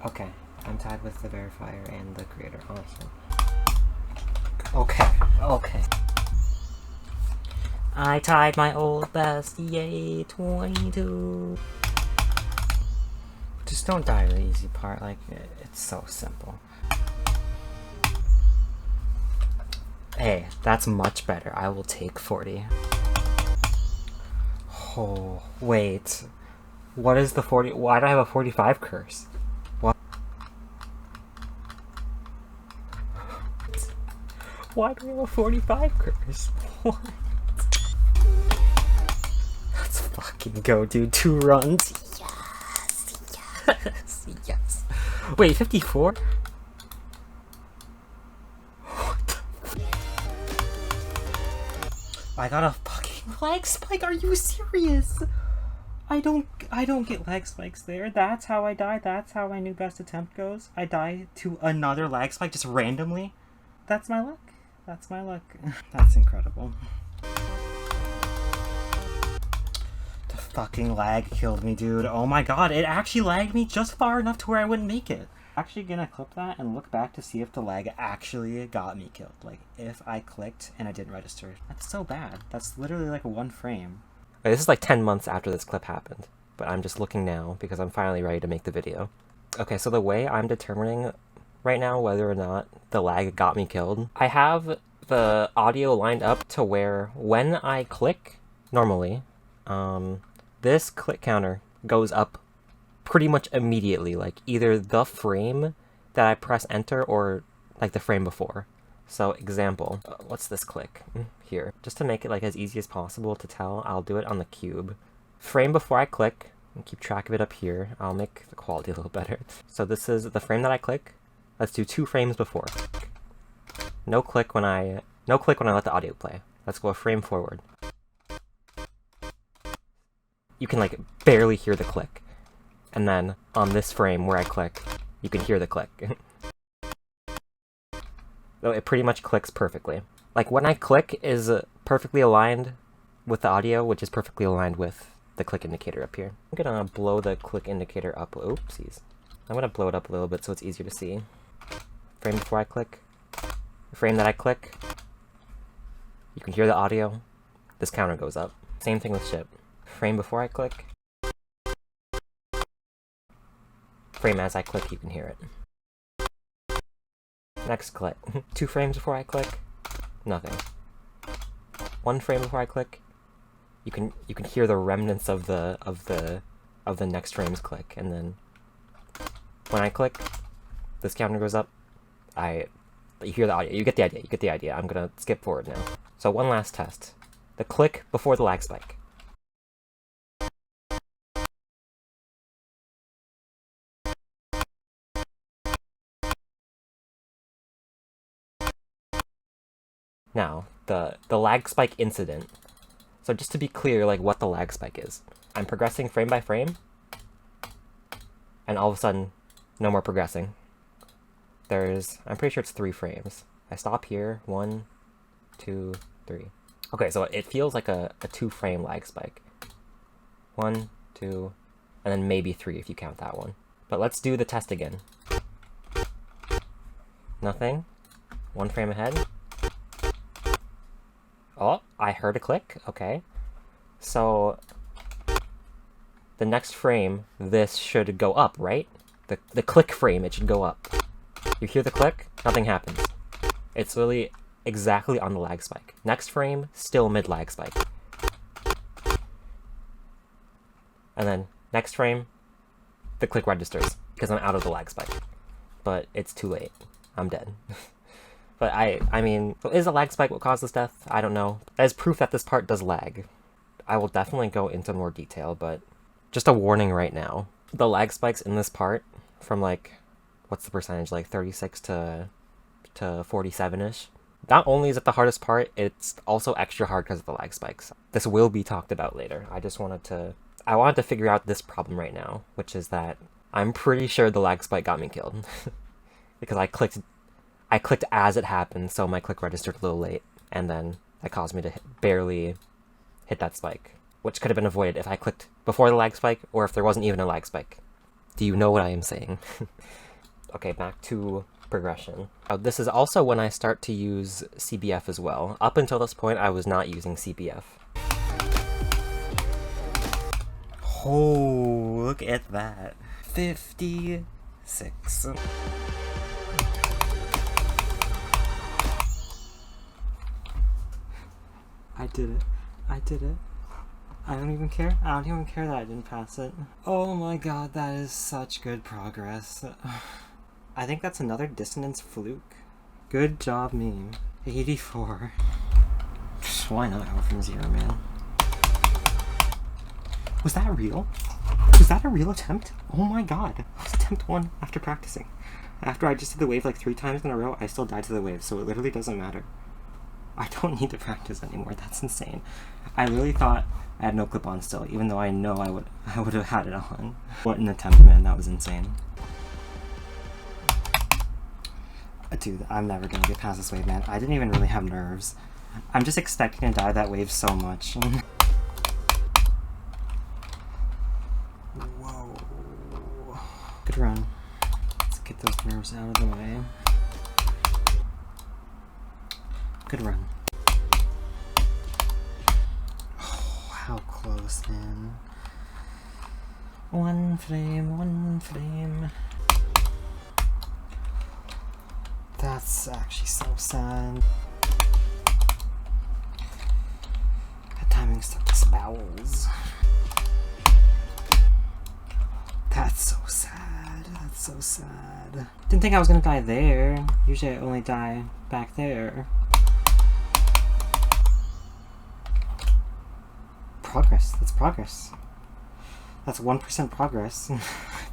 Okay, I'm tied with the verifier and the creator, honestly. Okay, okay. I tied my old best, yay, 22. Just don't die the easy part, like, it's so simple. Hey, that's much better. I will take 40. Oh, wait. What is the 40? Why do I have a 45 curse? What? Why do I have a 45 curse? What? Let's fucking go, dude. 2 runs. Yes, yes, yes. Wait, 54? I got a fucking lag spike. Are you serious? I don't get lag spikes there. That's how I die. That's how my new best attempt goes. I die to another lag spike just randomly. That's my luck. That's my luck. That's incredible. The fucking lag killed me, dude. Oh my god, it actually lagged me just far enough to where I wouldn't make it. Actually gonna clip that and look back to see if the lag actually got me killed. Like, if I clicked and I didn't register. That's so bad. That's literally like 1 frame. This is like 10 months after this clip happened, but I'm just looking now because I'm finally ready to make the video. Okay, so the way I'm determining right now whether or not the lag got me killed, I have the audio lined up to where when I click normally, this click counter goes up pretty much immediately, like either the frame that I press enter or like the frame before. So example, what's this click? Here. Just to make it like as easy as possible to tell, I'll do it on the cube. Frame before I click, and keep track of it up here. I'll make the quality a little better. So this is the frame that I click. Let's do 2 frames before. No click when I let the audio play. Let's go a frame forward. You can like barely hear the click. And then on this frame where I click, you can hear the click. Though it pretty much clicks perfectly. Like when I click is perfectly aligned with the audio, which is perfectly aligned with the click indicator up here. I'm gonna blow the click indicator up. Oopsies. I'm gonna blow it up a little bit so it's easier to see. Frame before I click. The frame that I click, you can hear the audio. This counter goes up. Same thing with ship. Frame before I click. Frame as I click, you can hear it. Next click. 2 frames before I click, nothing. 1 frame before I click, you can hear the remnants of the next frame's click, and then when I click, this counter goes up. You hear the audio. You get the idea. You get the idea. I'm gonna skip forward now. So one last test: the click before the lag spike. Now, the lag spike incident. So just to be clear, like what the lag spike is. I'm progressing frame by frame, and all of a sudden, no more progressing. I'm pretty sure it's 3 frames. I stop here, 1, 2, 3. Okay, so it feels like a 2 frame lag spike. 1, 2, and then maybe 3 if you count that one. But let's do the test again. Nothing. 1 frame ahead. Oh, I heard a click. Okay. So the next frame, this should go up, right? The click frame, it should go up. You hear the click, nothing happens. It's really exactly on the lag spike. Next frame, still mid lag spike. And then next frame, the click registers because I'm out of the lag spike. But it's too late. I'm dead. But I mean, is a lag spike what caused this death? I don't know. That is proof that this part does lag. I will definitely go into more detail, but just a warning right now. The lag spikes in this part from like, what's the percentage? Like 36 to 47-ish. Not only is it the hardest part, it's also extra hard because of the lag spikes. This will be talked about later. I wanted to figure out this problem right now, which is that I'm pretty sure the lag spike got me killed. Because I clicked as it happened, so my click registered a little late, and then that caused me to barely hit that spike, which could have been avoided if I clicked before the lag spike, or if there wasn't even a lag spike. Do you know what I am saying? Okay, back to progression. This is also when I start to use CBF as well. Up until this point, I was not using CBF. Oh, look at that. 56. I did it. I did it. I don't even care. I don't even care that I didn't pass it. Oh my god, that is such good progress. I think that's another dissonance fluke. Good job, me. 84. Why not go from 0, man? Was that real? Was that a real attempt? Oh my god. That was attempt 1 after practicing. After I just did the wave like 3 times in a row, I still died to the wave, so it literally doesn't matter. I don't need to practice anymore. That's insane. I really thought I had no clip on still, even though I know I would have had it on. What an attempt, man. That was insane. Dude, I'm never gonna get past this wave, man. I didn't even really have nerves. I'm just expecting to die that wave so much. Whoa. Good run. Let's get those nerves out of the way. Good run. Oh, how close, man. One flame, one flame. That's actually so sad. That timing stuck to bowels. That's so sad. That's so sad. Didn't think I was gonna die there. Usually I only die back there. Progress. That's progress. That's 1% progress. I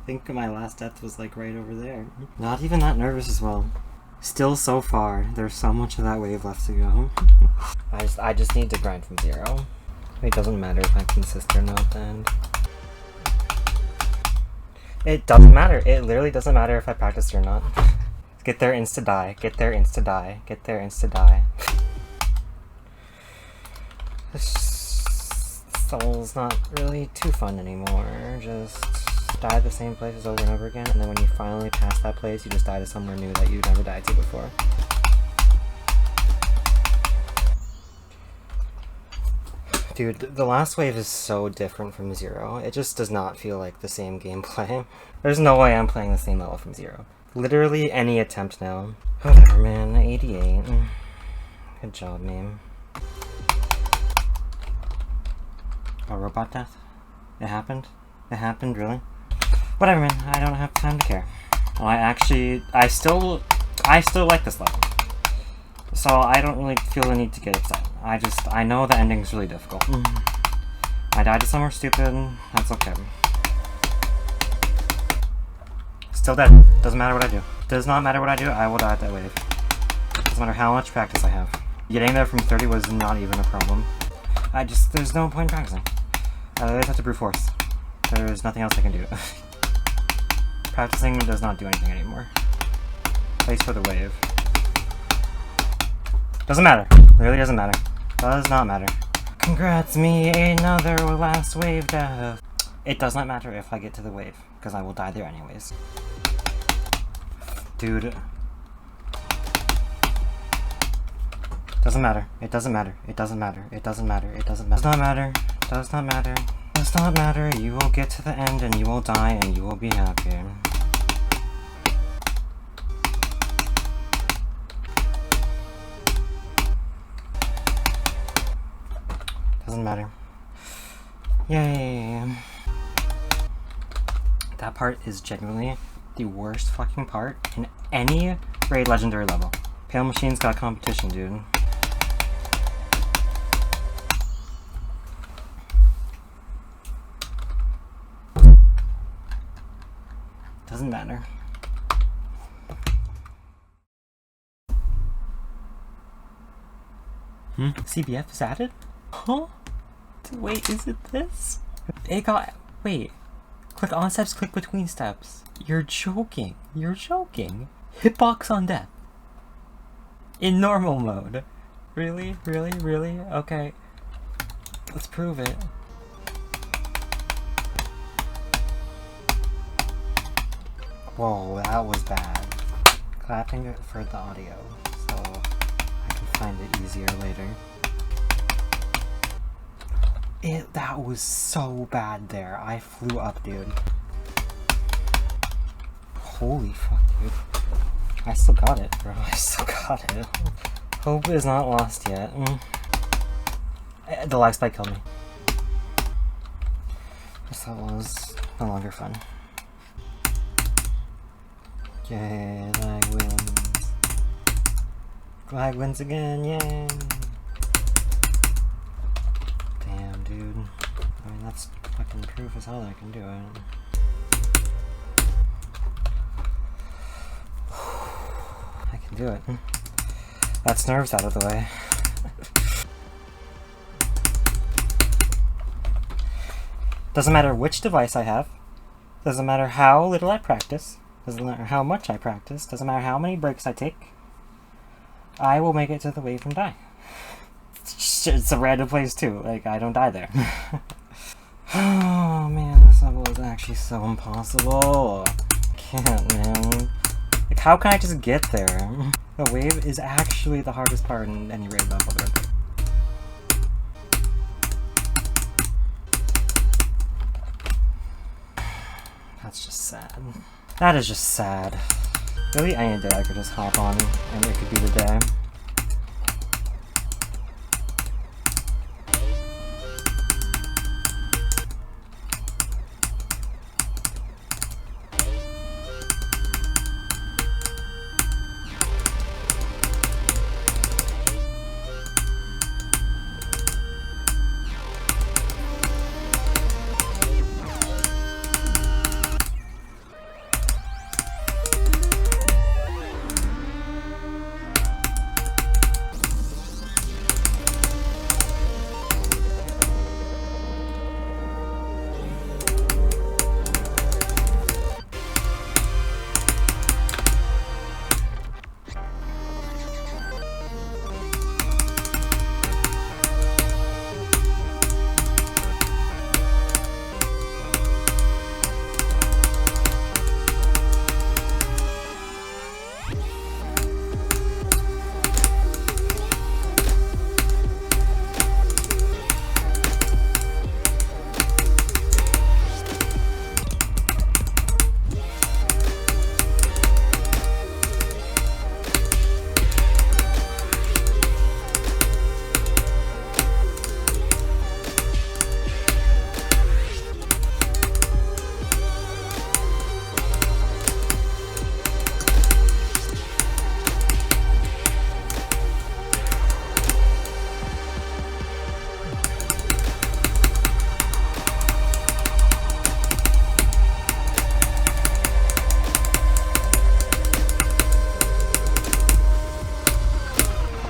think my last death was like right over there. Not even that nervous as well. Still so far. There's so much of that wave left to go. I just need to grind from 0. It doesn't matter if I'm consistent or not at the end. It doesn't matter. It literally doesn't matter if I practice or not. Get there, insta die. Get there, insta die. Get there, insta die. This soul's not really too fun anymore. Just die at the same places over and over again, and then when you finally pass that place, you just die to somewhere new that you never died to before. Dude, the last wave is so different from 0. It just does not feel like the same gameplay. There's no way I'm playing the same level from 0. Literally any attempt now. Whatever, man. 88. Good job, meme. Oh, robot death? It happened? It happened, really? Whatever, man. I don't have time to care. Well, I still like this level. So I don't really feel the need to get upset. I know the ending's really difficult. I died to somewhere stupid. That's okay. Still dead. Doesn't matter what I do. Does not matter what I do. I will die at that wave. Doesn't matter how much practice I have. Getting there from 30 was not even a problem. There's no point in practicing. I always have to brute force. There's nothing else I can do. Practicing does not do anything anymore. Place for the wave. Doesn't matter. Really doesn't matter. Does not matter. Congrats me, another last wave death. It does not matter if I get to the wave, because I will die there anyways. Dude. Doesn't matter. It doesn't matter. It doesn't matter. It doesn't matter. It doesn't matter. Does not matter. Does not matter. Does not matter. You will get to the end and you will die and you will be happy. Doesn't matter. Yay. That part is genuinely the worst fucking part in any raid legendary level. Pale Machine's got competition, dude. Doesn't matter. CBF is added? Huh? Wait, is it this? Wait. Click on steps, click between steps. You're joking. You're joking. Hitbox on death. In normal mode. Really? Really? Really? Okay. Let's prove it. Whoa, that was bad. Clapping it for the audio, so I can find it easier later. That was so bad there. I flew up, dude. Holy fuck, dude. I still got it, bro. I still got it. Hope is not lost yet. The lag spike killed me. Guess that was no longer fun. Yay, lag wins. Lag wins again, yay! Damn, dude. I mean, that's fucking proof as hell that I can do it. I can do it. That's nerves out of the way. Doesn't matter which device I have. Doesn't matter how little I practice. Doesn't matter how much I practice. Doesn't matter how many breaks I take. I will make it to the wave and die. It's a random place too. Like, I don't die there. Oh man, this level is actually so impossible. I can't, man. Like, how can I just get there? The wave is actually the hardest part in any raid level there. That's just sad. That is just sad. Really, any day I could just hop on and it could be the day.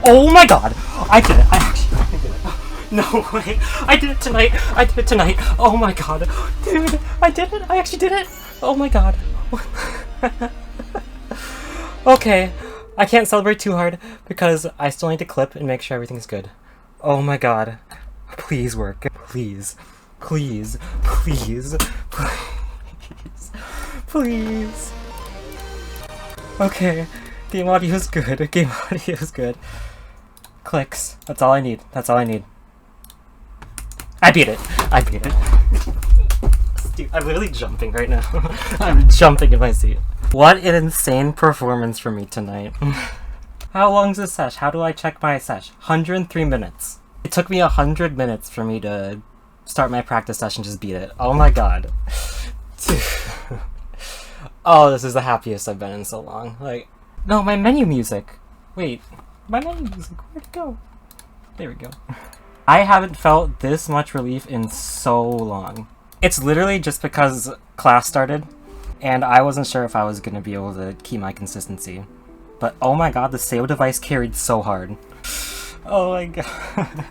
Oh my god! I did it! I did it. No way! I did it tonight! I did it tonight! Oh my god! Dude! I did it! I actually did it! Oh my god! Okay. I can't celebrate too hard because I still need to clip and make sure everything's good. Oh my god. Please work. Please. Please. Please. Please. Please. Okay. Game audio is good. Game audio is good. Clicks. That's all I need. That's all I need. I beat it. I beat it. Dude, I'm literally jumping right now. I'm jumping in my seat. What an insane performance for me tonight. How long's this sesh? How do I check my sesh? 103 minutes. It took me 100 minutes for me to start my practice session, just beat it. Oh my god. Oh, this is the happiest I've been in so long. Like, no, my menu music. Wait, my menu music, where'd it go? There we go. I haven't felt this much relief in so long. It's literally just because class started, and I wasn't sure if I was gonna be able to keep my consistency. But oh my god, the save device carried so hard. Oh my god.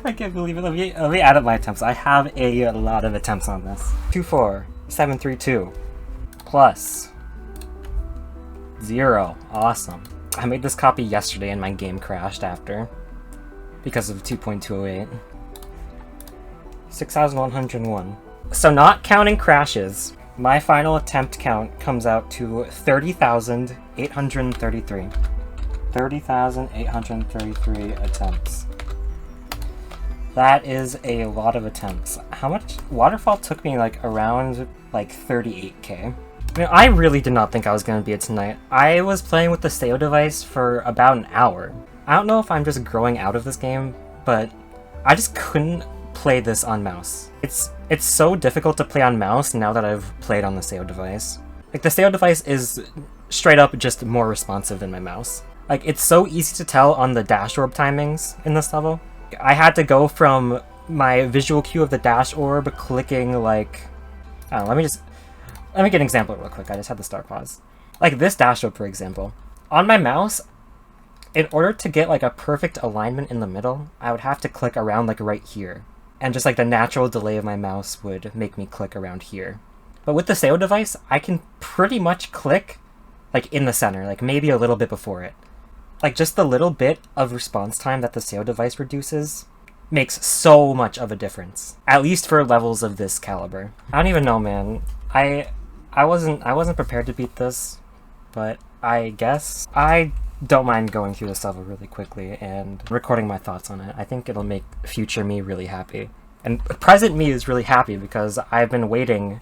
I can't believe it. Let me add up my attempts. I have a lot of attempts on this. 24732 plus 0. Awesome. I made this copy yesterday and my game crashed after because of 2.208. 6,101. So not counting crashes, My final attempt count comes out to 30,833. 30,833 attempts. That is a lot of attempts. How much? Waterfall took me like around like 38k. I mean, I really did not think I was going to beat it tonight. I was playing with the SEO device for about an hour. I don't know if I'm just growing out of this game, but I just couldn't play this on mouse. It's so difficult to play on mouse now that I've played on the SEO device. Like, the SEO device is straight up just more responsive than my mouse. Like, it's so easy to tell on the dash orb timings in this level. I had to go from my visual cue of the dash orb clicking like... let me get an example real quick. I just had to start pause. Like this dash orb, for example. On my mouse, in order to get like a perfect alignment in the middle, I would have to click around like right here. And just like the natural delay of my mouse would make me click around here. But with the SEO device, I can pretty much click like in the center, like maybe a little bit before it. Like, just the little bit of response time that the SEO device reduces makes so much of a difference. At least for levels of this caliber. I don't even know, man. I wasn't prepared to beat this, but I guess I don't mind going through this level really quickly and recording my thoughts on it. I think it'll make future me really happy. And present me is really happy because I've been waiting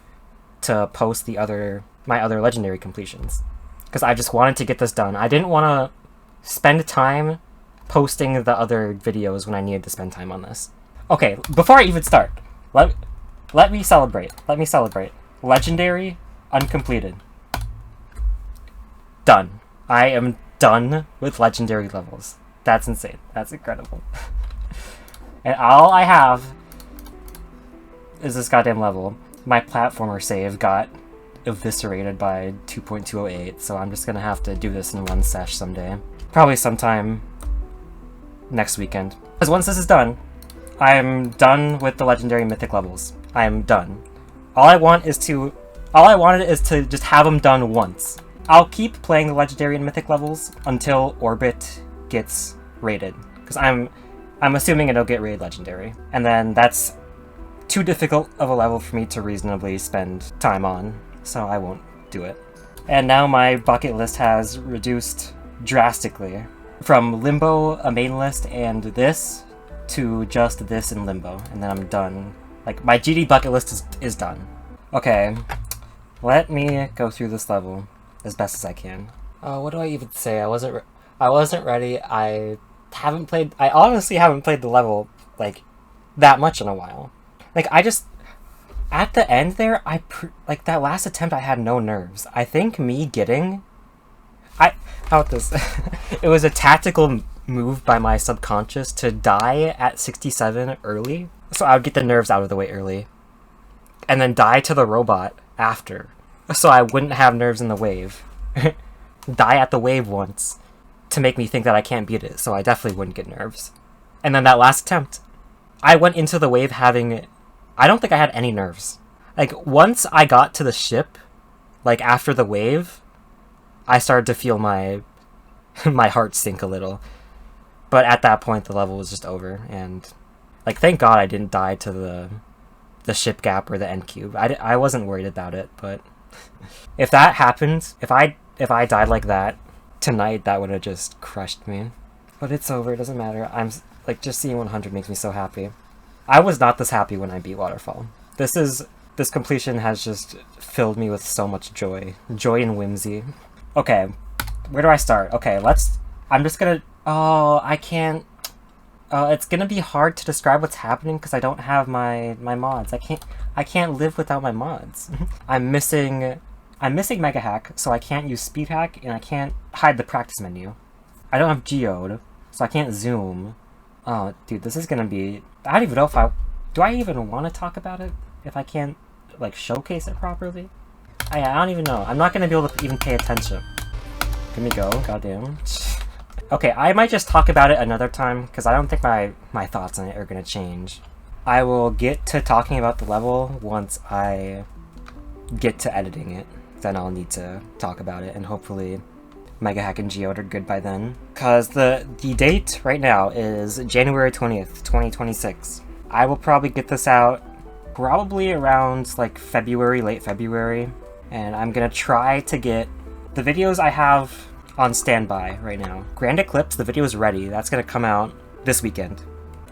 to post my other legendary completions. Because I just wanted to get this done. I didn't want to spend time posting the other videos when I needed to spend time on this. Okay, before I even start, let me celebrate. Let me celebrate. Legendary, uncompleted. Done. I am done with legendary levels. That's insane. That's incredible. And all I have is this goddamn level. My platformer save got eviscerated by 2.208, so I'm just gonna have to do this in one sesh someday. Probably sometime next weekend. Because once this is done, I'm done with the legendary mythic levels. I am done. All I wanted is to just have them done once. I'll keep playing the legendary and mythic levels until Orbit gets raided. Because I'm assuming it'll get raided legendary. And then that's too difficult of a level for me to reasonably spend time on. So I won't do it. And now my bucket list has reduced drastically from Limbo, a main list, and this to just this and Limbo, and then I'm done. Like, my GD bucket list is done. Okay, let me go through this level as best as I can. What do I even say? I wasn't ready. I honestly haven't played the level like that much in a while. Like, at the end there, like that last attempt I had no nerves. I think me getting how about this? It was a tactical move by my subconscious to die at 67 early, so I would get the nerves out of the way early, and then die to the robot after, so I wouldn't have nerves in the wave. Die at the wave once to make me think that I can't beat it, so I definitely wouldn't get nerves. And then that last attempt, I went into the wave having... I don't think I had any nerves. Like, once I got to the ship, like after the wave, I started to feel my heart sink a little. But at that point, the level was just over, and like, thank God I didn't die to the ship gap or the end cube. I wasn't worried about it, but if that happened, if I died like that tonight, that would have just crushed me. But it's over. It doesn't matter. I'm like, just seeing 100 makes me so happy. I was not this happy when I beat Waterfall. This completion has just filled me with so much joy and whimsy. Okay, where do I start? Okay, I'm just gonna... Oh, I can't... it's gonna be hard to describe what's happening because I don't have my mods. I can't live without my mods. I'm missing Mega Hack, so I can't use Speed Hack, and I can't hide the practice menu. I don't have Geode, so I can't zoom. Oh, dude, this is gonna be... I don't even know if do I even want to talk about it if I can't, like, showcase it properly? I don't even know. I'm not gonna be able to even pay attention. Let me go, goddamn. Okay, I might just talk about it another time, because I don't think my thoughts on it are gonna change. I will get to talking about the level once I get to editing it. Then I'll need to talk about it, and hopefully Mega Hack and Geode are good by then. Because the date right now is January 20th, 2026. I will probably get this out probably around like February, late February. And I'm gonna try to get the videos I have on standby right now. Grand Eclipse, the video is ready. That's gonna come out this weekend,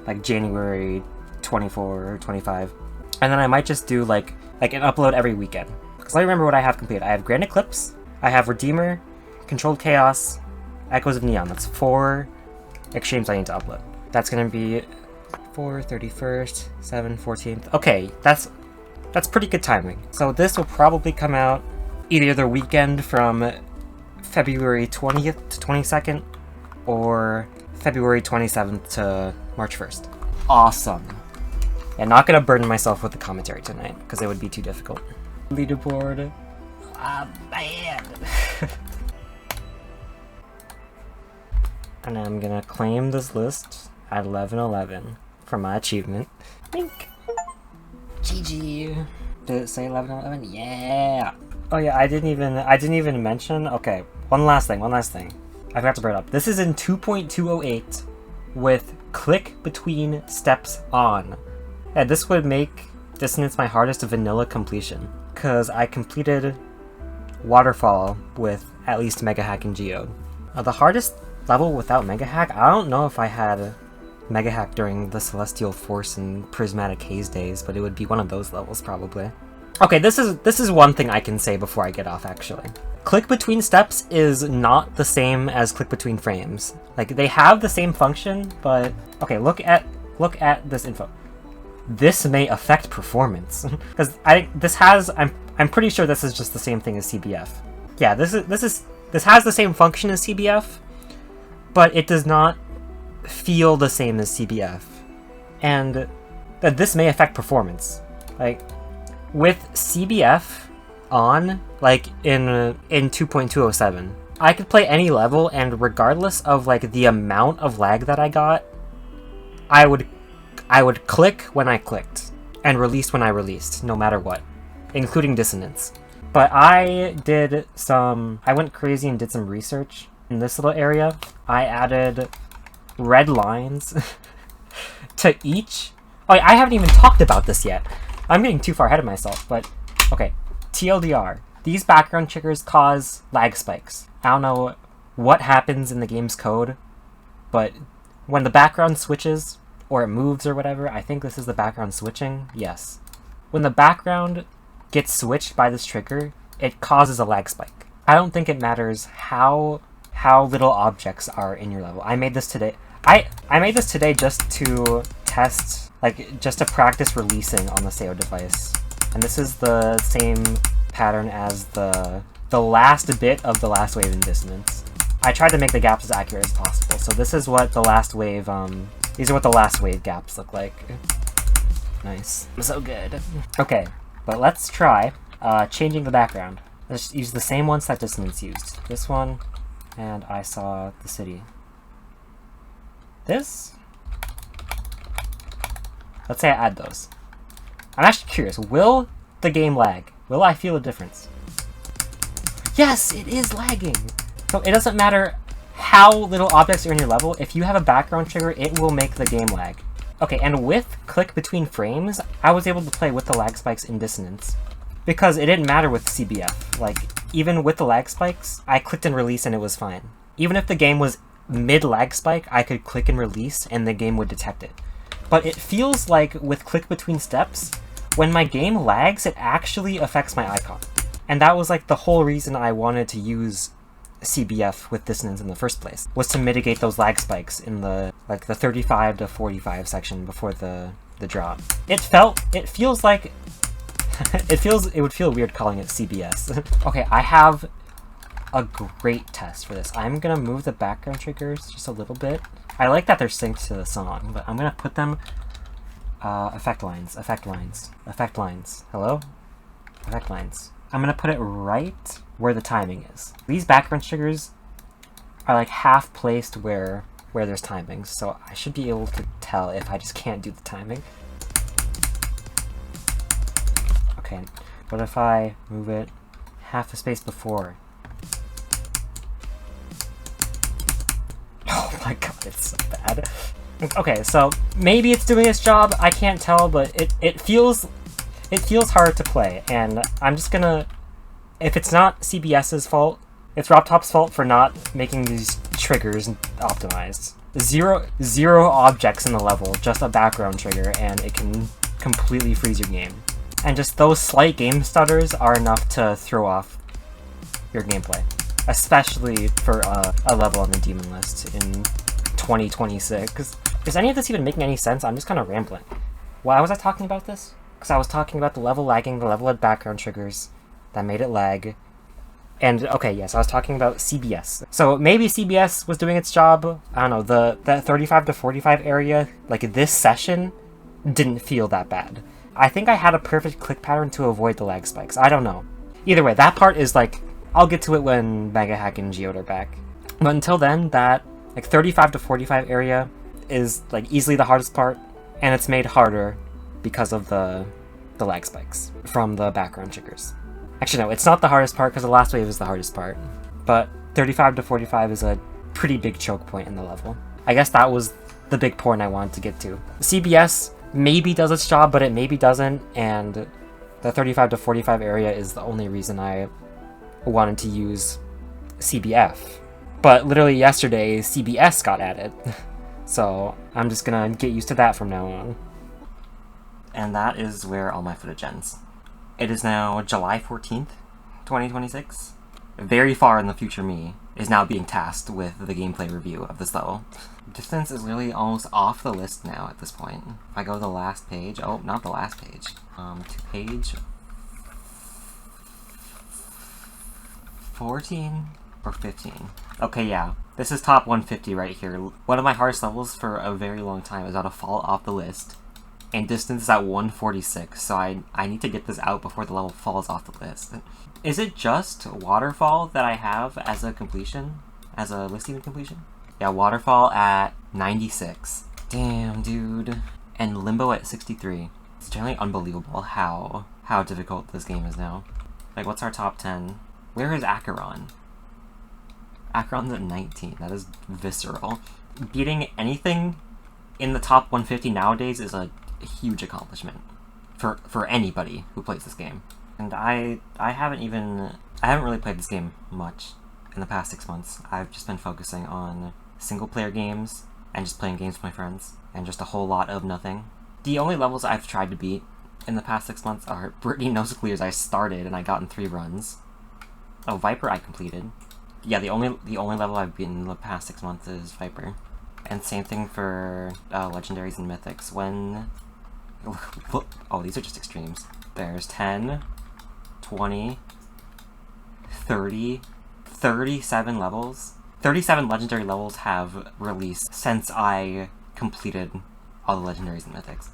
like January 24 or 25. And then I might just do like an upload every weekend. Because let me remember what I have completed. I have Grand Eclipse, I have Redeemer, Controlled Chaos, Echoes of Neon. That's 4 extremes I need to upload. That's gonna be 4, 31st, 7, 14th. Okay, that's pretty good timing. So this will probably come out either the weekend from February 20th to 22nd or February 27th to March 1st. Awesome. Yeah, not gonna burden myself with the commentary tonight because it would be too difficult. Leaderboard. Ah, man. And I'm gonna claim this list at 11:11 for my achievement. Wink. GG. Did it say 11:11? Yeah. Oh yeah, I didn't even mention. Okay, one last thing. I forgot to bring it up. This is in 2.208 with click between steps on. Yeah, this would make Dissonance my hardest vanilla completion because I completed Waterfall with at least Mega Hack and Geode. The hardest level without Mega Hack, I don't know if I had Mega Hack during the Celestial Force and Prismatic Haze days, but it would be one of those levels probably. Okay, this is one thing I can say before I get off actually. Click between steps is not the same as click between frames. Like they have the same function, but okay, look at this info. This may affect performance because I'm pretty sure this is just the same thing as CBF. Yeah, this has the same function as CBF, but it does not feel the same as CBF, and that this may affect performance. Like with CBF on, like in 2.207, I could play any level, and regardless of like the amount of lag that I got, I would click when I clicked and release when I released, no matter what, including Dissonance. But I went crazy and did some research in this little area. I added red lines to each. Oh, I haven't even talked about this yet. I'm getting too far ahead of myself, but okay. TLDR. These background triggers cause lag spikes. I don't know what happens in the game's code, but when the background switches, or it moves or whatever, I think this is the background switching, yes. When the background gets switched by this trigger, it causes a lag spike. I don't think it matters how little objects are in your level. I made this today. I made this today just to test, like, just to practice releasing on the SEO device. And this is the same pattern as the last bit of the last wave in Dissonance. I tried to make the gaps as accurate as possible, so this is what the last wave, these are what the last wave gaps look like. Nice. So good. Okay, but let's try changing the background. Let's use the same ones that Dissonance used. This one, and I saw the city. This? Let's say I add those. I'm actually curious, will the game lag? Will I feel a difference? Yes, it is lagging! So it doesn't matter how little objects are in your level, if you have a background trigger, it will make the game lag. Okay, and with click between frames, I was able to play with the lag spikes in Dissonance. Because it didn't matter with CBF. Like, even with the lag spikes, I clicked and release and it was fine. Even if the game was mid-lag spike, I could click and release and the game would detect it. But it feels like with click between steps, when my game lags, it actually affects my icon. And that was like the whole reason I wanted to use CBF with Dissonance in the first place, was to mitigate those lag spikes in the 35 to 45 section before the drop. It feels like it would feel weird calling it CBS. Okay, I have a great test for this. I'm gonna move the background triggers just a little bit. I like that they're synced to the song, but I'm gonna put them effect lines. Hello? Effect lines. I'm gonna put it right where the timing is. These background triggers are like half placed where there's timings, so I should be able to tell if I just can't do the timing. Okay, what if I move it half a space before? Oh my god, it's so bad. Okay, so maybe it's doing its job, I can't tell, but it feels it feels hard to play, and I'm just gonna... If it's not CBS's fault, it's RobTop's fault for not making these triggers optimized. Zero objects in the level, just a background trigger, and it can completely freeze your game. And just those slight game stutters are enough to throw off your gameplay. Especially for a level on the demon list in 2026. Is any of this even making any sense? I'm just kind of rambling. Why was I talking about this? Because I was talking about the level lagging, the level of background triggers that made it lag. And, okay, yes, I was talking about CBS. So maybe CBS was doing its job. I don't know, that 35 to 45 area, like this session, didn't feel that bad. I think I had a perfect click pattern to avoid the lag spikes. I don't know. Either way, that part is like, I'll get to it when Mega Hack and Geode are back. But until then, that like 35 to 45 area is like easily the hardest part, and it's made harder because of the lag spikes from the background triggers. Actually, no, it's not the hardest part because the last wave is the hardest part. But 35 to 45 is a pretty big choke point in the level. I guess that was the big point I wanted to get to. CBS maybe does its job, but it maybe doesn't, and the 35 to 45 area is the only reason I wanted to use CBF. But literally yesterday, CBS got added. So I'm just gonna get used to that from now on. And that is where all my footage ends. It is now July 14th, 2026. Very far in the future me is now being tasked with the gameplay review of this level. Distance is literally almost off the list now at this point. If I go to the last page, oh, not the last page, to page 14 or 15. Okay, yeah, this is top 150 right here. One of my hardest levels for a very long time is about to fall off the list. And distance is at 146, so I need to get this out before the level falls off the list. Is it just Waterfall that I have as a completion? As a listing completion? Yeah, Waterfall at 96. Damn, dude. And Limbo at 63. It's generally unbelievable how difficult this game is now. Like, what's our top 10? Where is Acheron? Acheron's at 19. That is visceral. Beating anything in the top 150 nowadays is a huge accomplishment for anybody who plays this game. And I haven't really played this game much in the past 6 months. I've just been focusing on single player games and just playing games with my friends and just a whole lot of nothing. The only levels I've tried to beat in the past 6 months are Brittany Knows Clears I started and I got in 3 runs. Oh, Viper I completed. Yeah, the only level I've beaten in the past 6 months is Viper. And same thing for Legendaries and Mythics. When... Oh, these are just extremes. There's 10, 20, 30, 37 levels. 37 Legendary levels have released since I completed all the Legendaries and Mythics.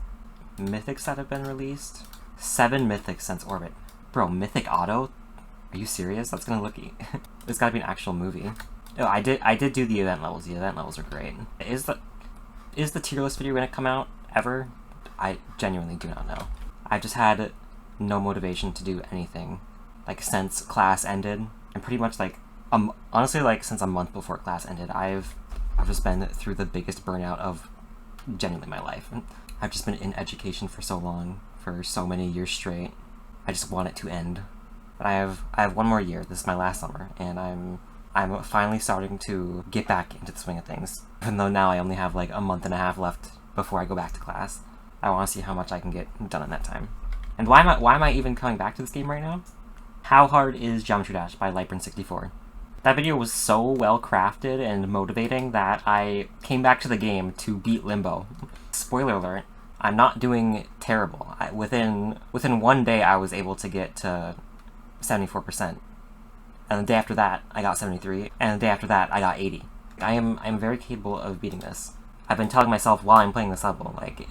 Mythics that have been released? 7 Mythics since Orbit. Bro, Mythic Auto? Are you serious? That's gonna look... It's gotta be an actual movie. Oh, I did do the event levels. The event levels are great. Is the tier list video gonna come out ever? I genuinely do not know. I've just had no motivation to do anything, like, since class ended, and pretty much, like, honestly, like, since a month before class ended, I've just been through the biggest burnout of genuinely my life. I've just been in education for so long, for so many years straight. I just want it to end. But I have one more year. This is my last summer, and I'm finally starting to get back into the swing of things. Even though now I only have like a month and a half left before I go back to class. I want to see how much I can get done in that time. And why am I even coming back to this game right now? How hard is Geometry Dash by Lightburn64? That video was so well crafted and motivating that I came back to the game to beat Limbo. Spoiler alert, I'm not doing terrible. Within 1 day I was able to get to 74%. And the day after that I got 73, and the day after that I got 80. I'm very capable of beating this. I've been telling myself while I'm playing this level, like,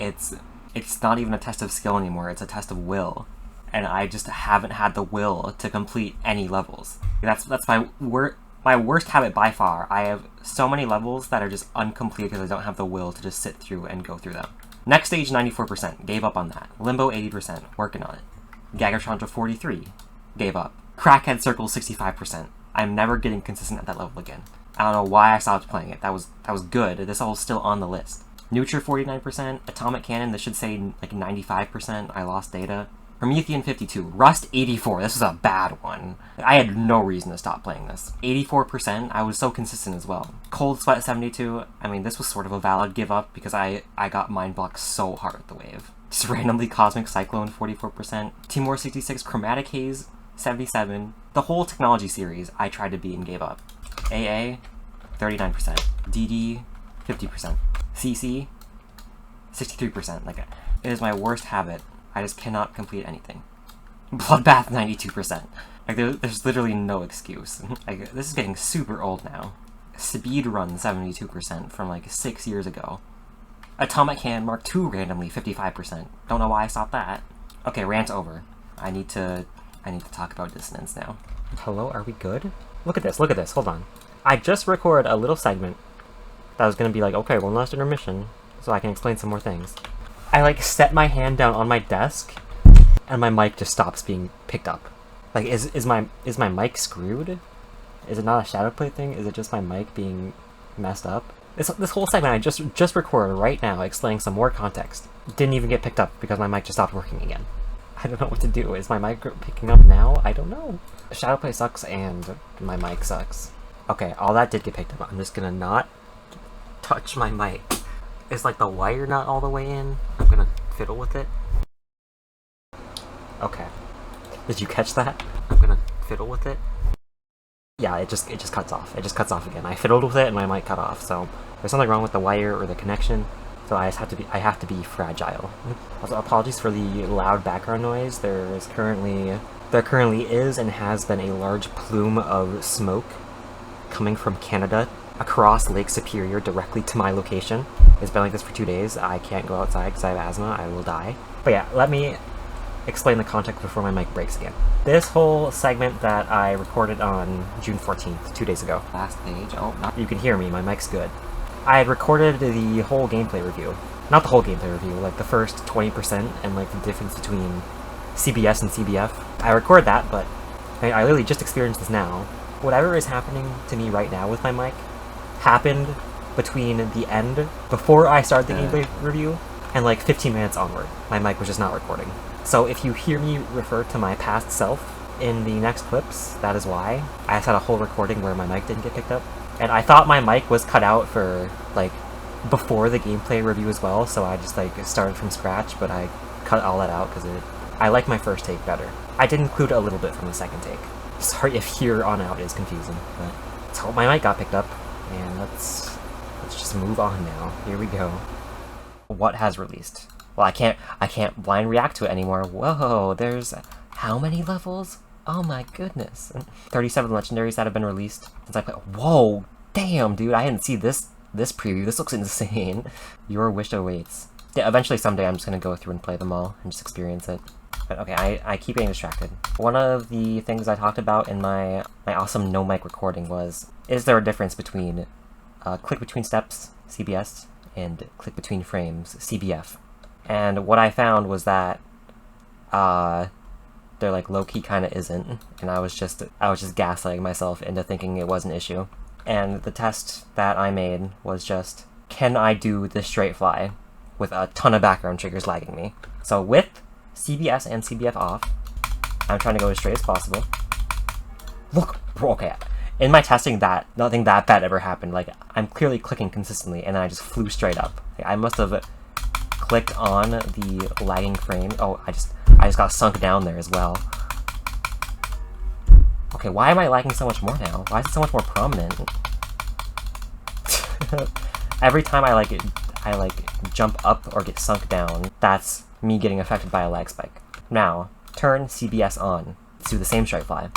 it's not even a test of skill anymore, it's a test of will. And I just haven't had the will to complete any levels. That's my worst habit by far. I have so many levels that are just uncompleted because I don't have the will to just sit through and go through them. Next stage 94%, gave up on that. Limbo 80%, working on it. Gagatron 43, gave up. Crackhead Circle 65%. I'm never getting consistent at that level again. I don't know why I stopped playing it. That was good. This level's still on the list. Neutra 49%, Atomic Cannon, this should say like 95%. I lost data. Promethean 52, Rust 84. This was a bad one. I had no reason to stop playing this. 84%, I was so consistent as well. Cold Sweat 72, I mean, this was sort of a valid give up because I got mind blocked so hard with the wave. Just randomly Cosmic Cyclone 44%. Timor 66, Chromatic Haze 77. The whole technology series I tried to beat and gave up. AA 39%. DD 50%. CC 63%. Like, it is my worst habit. I just cannot complete anything. Bloodbath 92%. Like, there's literally no excuse. Like, this is getting super old now. Speedrun 72% from like 6 years ago. Atomic Hand Mark II randomly 55%. Don't know why I stopped that. Okay, rant over. I need to talk about Dissonance now. Hello, are we good? Look at this, hold on. I just recorded a little segment that was gonna be like, okay, one last intermission, so I can explain some more things. I like set my hand down on my desk, and my mic just stops being picked up. Like, is my mic screwed? Is it not a shadow play thing? Is it just my mic being messed up? This whole segment I just recorded right now, explaining some more context, didn't even get picked up because my mic just stopped working again. I don't know what to do. Is my mic picking up now? I don't know. Shadow play sucks and my mic sucks. Okay, all that did get picked up. I'm just gonna not touch my mic. Is like the wire not all the way in? I'm gonna fiddle with it. Okay. Did you catch that? I'm gonna fiddle with it. Yeah, it just cuts off. It just cuts off again. I fiddled with it and my mic cut off. So there's something wrong with the wire or the connection. So I have to be fragile. Also, apologies for the loud background noise. There currently is and has been a large plume of smoke coming from Canada across Lake Superior directly to my location. It's been like this for 2 days. I can't go outside because I have asthma. I will die. But yeah, let me explain the context before my mic breaks again. This whole segment that I recorded on June 14th, 2 days ago. Last page. Oh, you can hear me. My mic's good. I had recorded the whole gameplay review. Not the whole gameplay review, like the first 20% and like the difference between CBS and CBF. I recorded that, but I literally just experienced this now. Whatever is happening to me right now with my mic happened between the end, before I started the gameplay review, and like 15 minutes onward. My mic was just not recording. So if you hear me refer to my past self in the next clips, that is why. I just had a whole recording where my mic didn't get picked up. And I thought my mic was cut out for, like, before the gameplay review as well, so I just, like, started from scratch, but I cut all that out because I like my first take better. I did include a little bit from the second take. Sorry if here on out is confusing, but let's hope my mic got picked up, and let's just move on now. Here we go. What has released? Well, I can't blind react to it anymore. Whoa, there's how many levels? Oh my goodness. 37 legendaries that have been released since I played. Whoa, damn, dude, I didn't see this preview. This looks insane. Your wish awaits. Yeah, eventually someday I'm just gonna go through and play them all and just experience it. But okay, I keep getting distracted. One of the things I talked about in my awesome no mic recording was, is there a difference between click between steps, CBS, and click between frames, CBF? And what I found was that there like low-key kind of isn't, and I was just gaslighting myself into thinking it was an issue. And the test that I made was just, can I do the straight fly with a ton of background triggers lagging me? So with CBS and CBF off, I'm trying to go as straight as possible. Look, okay, in my testing nothing that bad ever happened. Like, I'm clearly clicking consistently, and then I just flew straight up. I must have clicked on the lagging frame. Oh, I just got sunk down there as well. Okay, why am I lagging so much more now? Why is it so much more prominent? Every time I jump up or get sunk down, that's me getting affected by a lag spike. Now, turn CBS on. Let's do the same straight fly.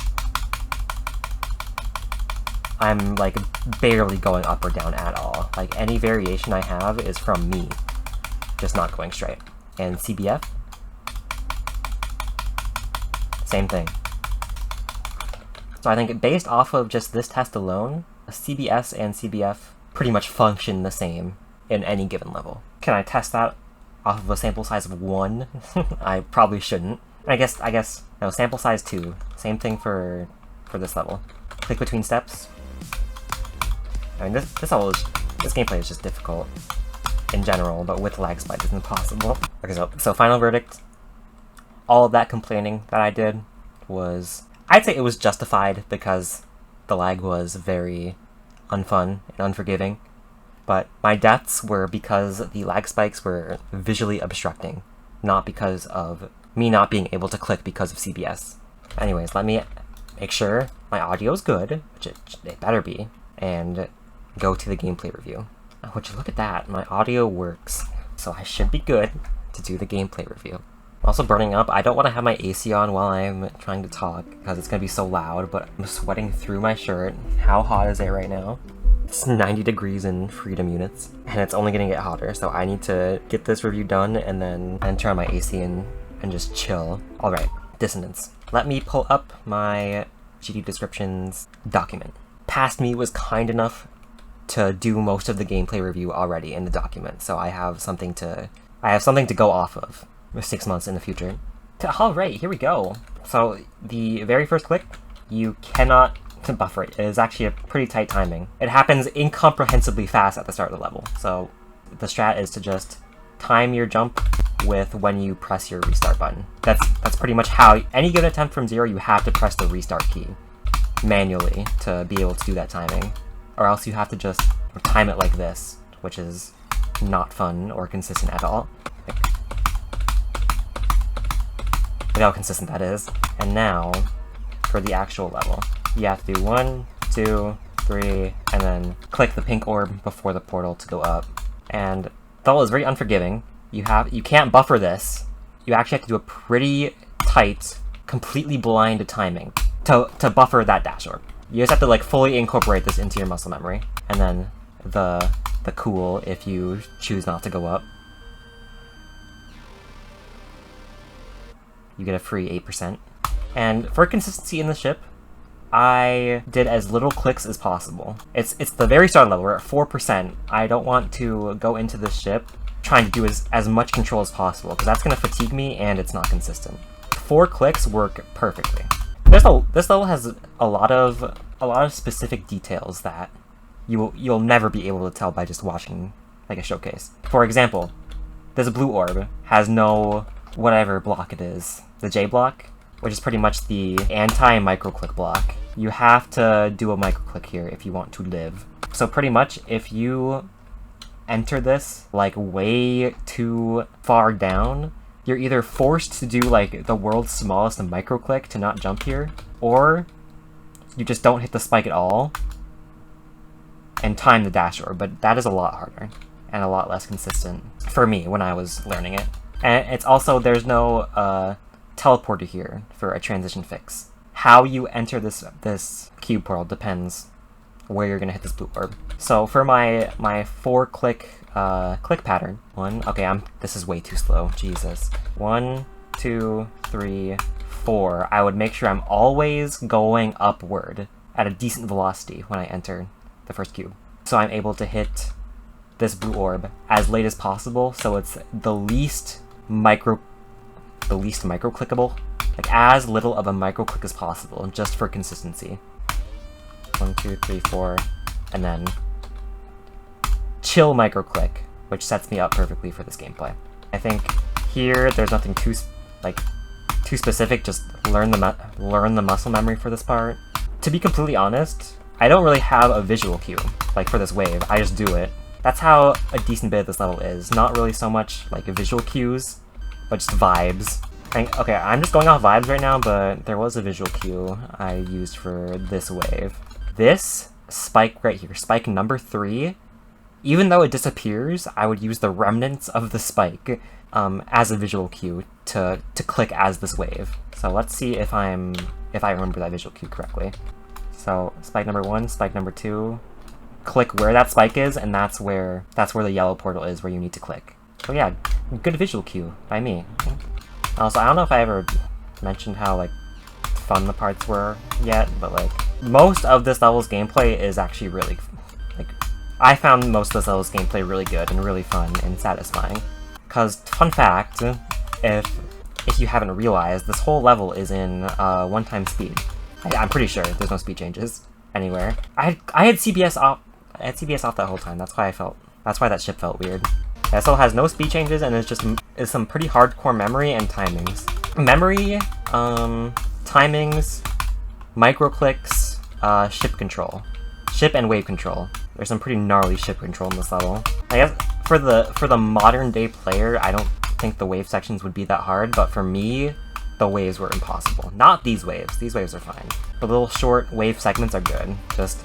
I'm like barely going up or down at all. Like, any variation I have is from me just not going straight. And CBF, same thing. So I think based off of just this test alone, CBS and CBF pretty much function the same in any given level. Can I test that off of a sample size of 1? I probably shouldn't. I guess no, sample size 2. Same thing for this level. Click between steps. I mean, this gameplay is just difficult in general, but with lag spike it's impossible. Okay, so final verdict. all of that complaining that I did was, I'd say it was justified because the lag was very unfun and unforgiving. But my deaths were because the lag spikes were visually obstructing, not because of me not being able to click because of CBS. Anyways, let me make sure my audio is good, which it better be, and go to the gameplay review. Would you look at that, my audio works, so I should be good to do the gameplay review. I'm also burning up. I don't want to have my AC on while I'm trying to talk because it's going to be so loud, but I'm sweating through my shirt. How hot is it right now? It's 90 degrees in freedom units, and it's only going to get hotter, so I need to get this review done and then turn on my AC and just chill. Alright, Dissonance. Let me pull up my GD descriptions document. Past me was kind enough to do most of the gameplay review already in the document, so I have something to go off of 6 months in the future. Alright, here we go. So the very first click, you cannot buffer it. It is actually a pretty tight timing. It happens incomprehensibly fast at the start of the level, so the strat is to just time your jump with when you press your restart button. That's pretty much how any given attempt from 0, you have to press the restart key manually to be able to do that timing, or else you have to just time it like this, which is not fun or consistent at all. Look how consistent that is. And now for the actual level, you have to do 1, 2, 3, and then click the pink orb before the portal to go up. And the level is very unforgiving. You can't buffer this. You actually have to do a pretty tight, completely blind timing to buffer that dash orb. You just have to like fully incorporate this into your muscle memory. And then the cool if you choose not to go up. You get a free 8%. And for consistency in the ship, I did as little clicks as possible. It's the very start level, we're at 4%. I don't want to go into this ship trying to do as much control as possible, because that's going to fatigue me and it's not consistent. 4 clicks work perfectly. This level has a lot of specific details that you'll never be able to tell by just watching like a showcase. For example, this blue orb has no whatever block it is, the J block, which is pretty much the anti-microclick block. You have to do a microclick here if you want to live. So pretty much if you enter this like way too far down, you're either forced to do like the world's smallest microclick to not jump here, or you just don't hit the spike at all and time the dash orb, but that is a lot harder and a lot less consistent for me when I was learning it. And it's also, there's no teleporter here for a transition fix. How you enter this cube portal depends where you're gonna hit this blue orb. So for my 4 click click pattern, this is way too slow, Jesus. 1, 2, 3, 4. I would make sure I'm always going upward at a decent velocity when I enter the first cube, so I'm able to hit this blue orb as late as possible, so it's the least micro-clickable, like as little of a micro-click as possible, just for consistency. 1, 2, 3, 4, and then chill micro-click, which sets me up perfectly for this gameplay. I think here there's nothing too specific, just learn the muscle memory for this part. To be completely honest, I don't really have a visual cue, like for this wave, I just do it. That's how a decent bit of this level is, not really so much like visual cues, but just vibes. Okay, I'm just going off vibes right now, but there was a visual cue I used for this wave. This spike right here, spike number 3, even though it disappears, I would use the remnants of the spike as a visual cue to click as this wave. So let's see if I remember that visual cue correctly. So spike number 1, spike number 2, click where that spike is, and that's where the yellow portal is where you need to click. So yeah, good visual cue by me. Also, I don't know if I ever mentioned how like fun the parts were yet, but like most of this level's gameplay is actually really I found most of this level's gameplay really good and really fun and satisfying. Cause fun fact, if you haven't realized, this whole level is in 1x speed. I'm pretty sure there's no speed changes anywhere. I had CBS off. I had CBS off that whole time. That's why that ship felt weird. It also has no speed changes and is some pretty hardcore memory and timings. Memory, timings, micro clicks, ship control. Ship and wave control. There's some pretty gnarly ship control in this level. I guess for the modern day player, I don't think the wave sections would be that hard, but for me, the waves were impossible. Not these waves. These waves are fine. The little short wave segments are good. Just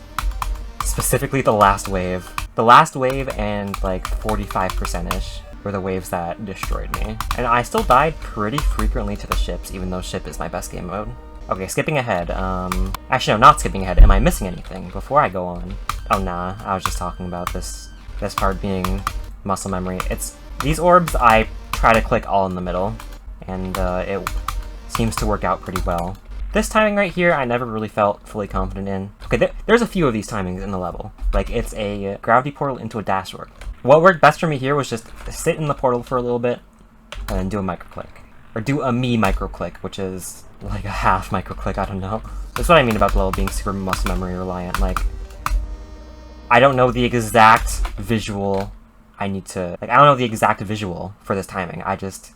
specifically the last wave. The last wave and like 45%-ish were the waves that destroyed me. And I still died pretty frequently to the ships, even though ship is my best game mode. Okay, skipping ahead. Actually, no, not skipping ahead. Am I missing anything before I go on? Oh, nah. I was just talking about this part being muscle memory. It's these orbs, I try to click all in the middle, and it seems to work out pretty well. This timing right here, I never really felt fully confident in. Okay, there's a few of these timings in the level. Like, it's a gravity portal into a dash orb. What worked best for me here was just sit in the portal for a little bit, and then do a micro click. Or do a me micro click, which is like a half micro click, I don't know. That's what I mean about the level being super muscle memory reliant. Like, I don't know the exact visual I need to, like, I don't know the exact visual for this timing. I just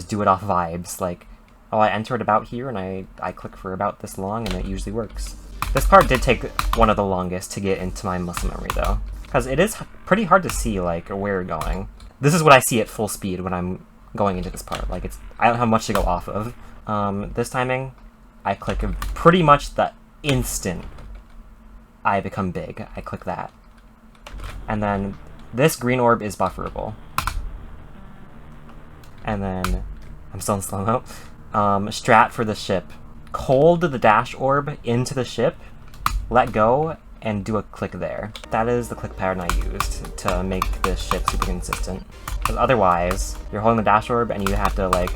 do it off vibes. Like, oh, I enter it about here, and I click for about this long, and it usually works. This part did take one of the longest to get into my muscle memory, though, because it is pretty hard to see, like, where you're going. This is what I see at full speed when I'm going into this part. Like, I don't have much to go off of. This timing, I click pretty much the instant I become big. I click that. And then this green orb is bufferable. And then, I'm still in slow-mo. Strat for the ship. Hold the dash orb into the ship, let go, and do a click there. That is the click pattern I used to make this ship super consistent. Because otherwise, you're holding the dash orb and you have to, like,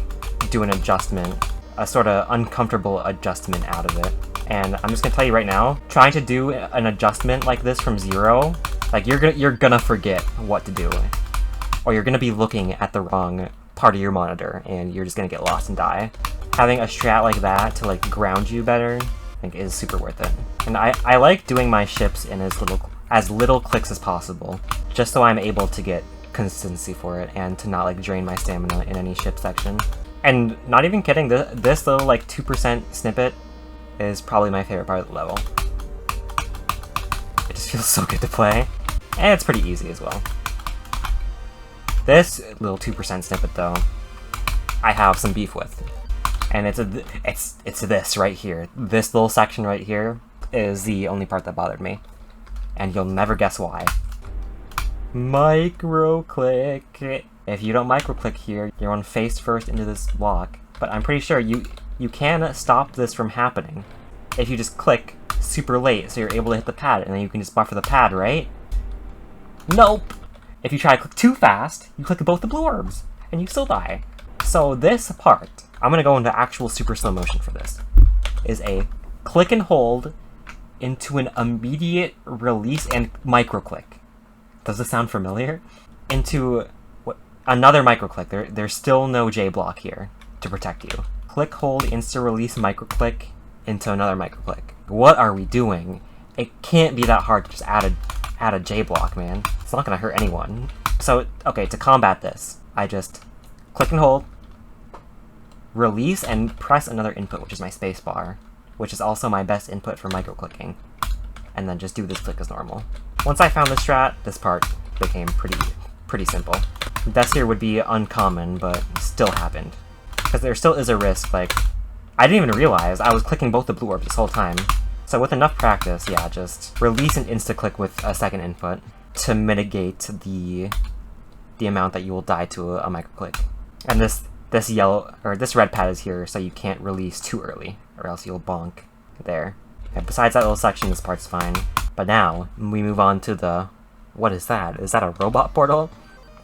do an adjustment, a sort of uncomfortable adjustment out of it. And I'm just gonna tell you right now, trying to do an adjustment like this from zero, like, you're gonna forget what to do. Or you're gonna be looking at the wrong part of your monitor, and you're just gonna get lost and die. Having a strat like that to, like, ground you better, I think is super worth it. And I like doing my ships in as little clicks as possible, just so I'm able to get consistency for it, and to not, like, drain my stamina in any ship section. And not even kidding, this little, like, 2% snippet is probably my favorite part of the level. It just feels so good to play. And it's pretty easy as well. This little 2% snippet, though, I have some beef with. And it's this right here. This little section right here is the only part that bothered me. And you'll never guess why. Micro click. If you don't micro click here, you're on face first into this block. But I'm pretty sure you can stop this from happening if you just click super late, so you're able to hit the pad, and then you can just buffer the pad, right? Nope! If you try to click too fast, you click both the blue orbs, and you still die. So this part, I'm gonna go into actual super slow motion for this, is a click and hold into an immediate release and micro click. Does this sound familiar? Into another micro click. There's still no J block here to protect you. Click, hold, insta release, micro click into another micro click. What are we doing? It can't be that hard to just add a J block, man. It's not gonna hurt anyone. So, okay, to combat this, I just click and hold, release, and press another input, which is my space bar, which is also my best input for micro clicking. And then just do this click as normal. Once I found the strat, this part became pretty simple. Deaths here would be uncommon, but still happened. Because there still is a risk, like, I didn't even realize I was clicking both the blue orbs this whole time. So with enough practice, yeah, just release and insta-click with a second input to mitigate the amount that you will die to a micro-click. And this yellow, or this red pad is here, so you can't release too early, or else you'll bonk there. And besides that little section, this part's fine. But now, we move on to the... What is that? Is that a robot portal?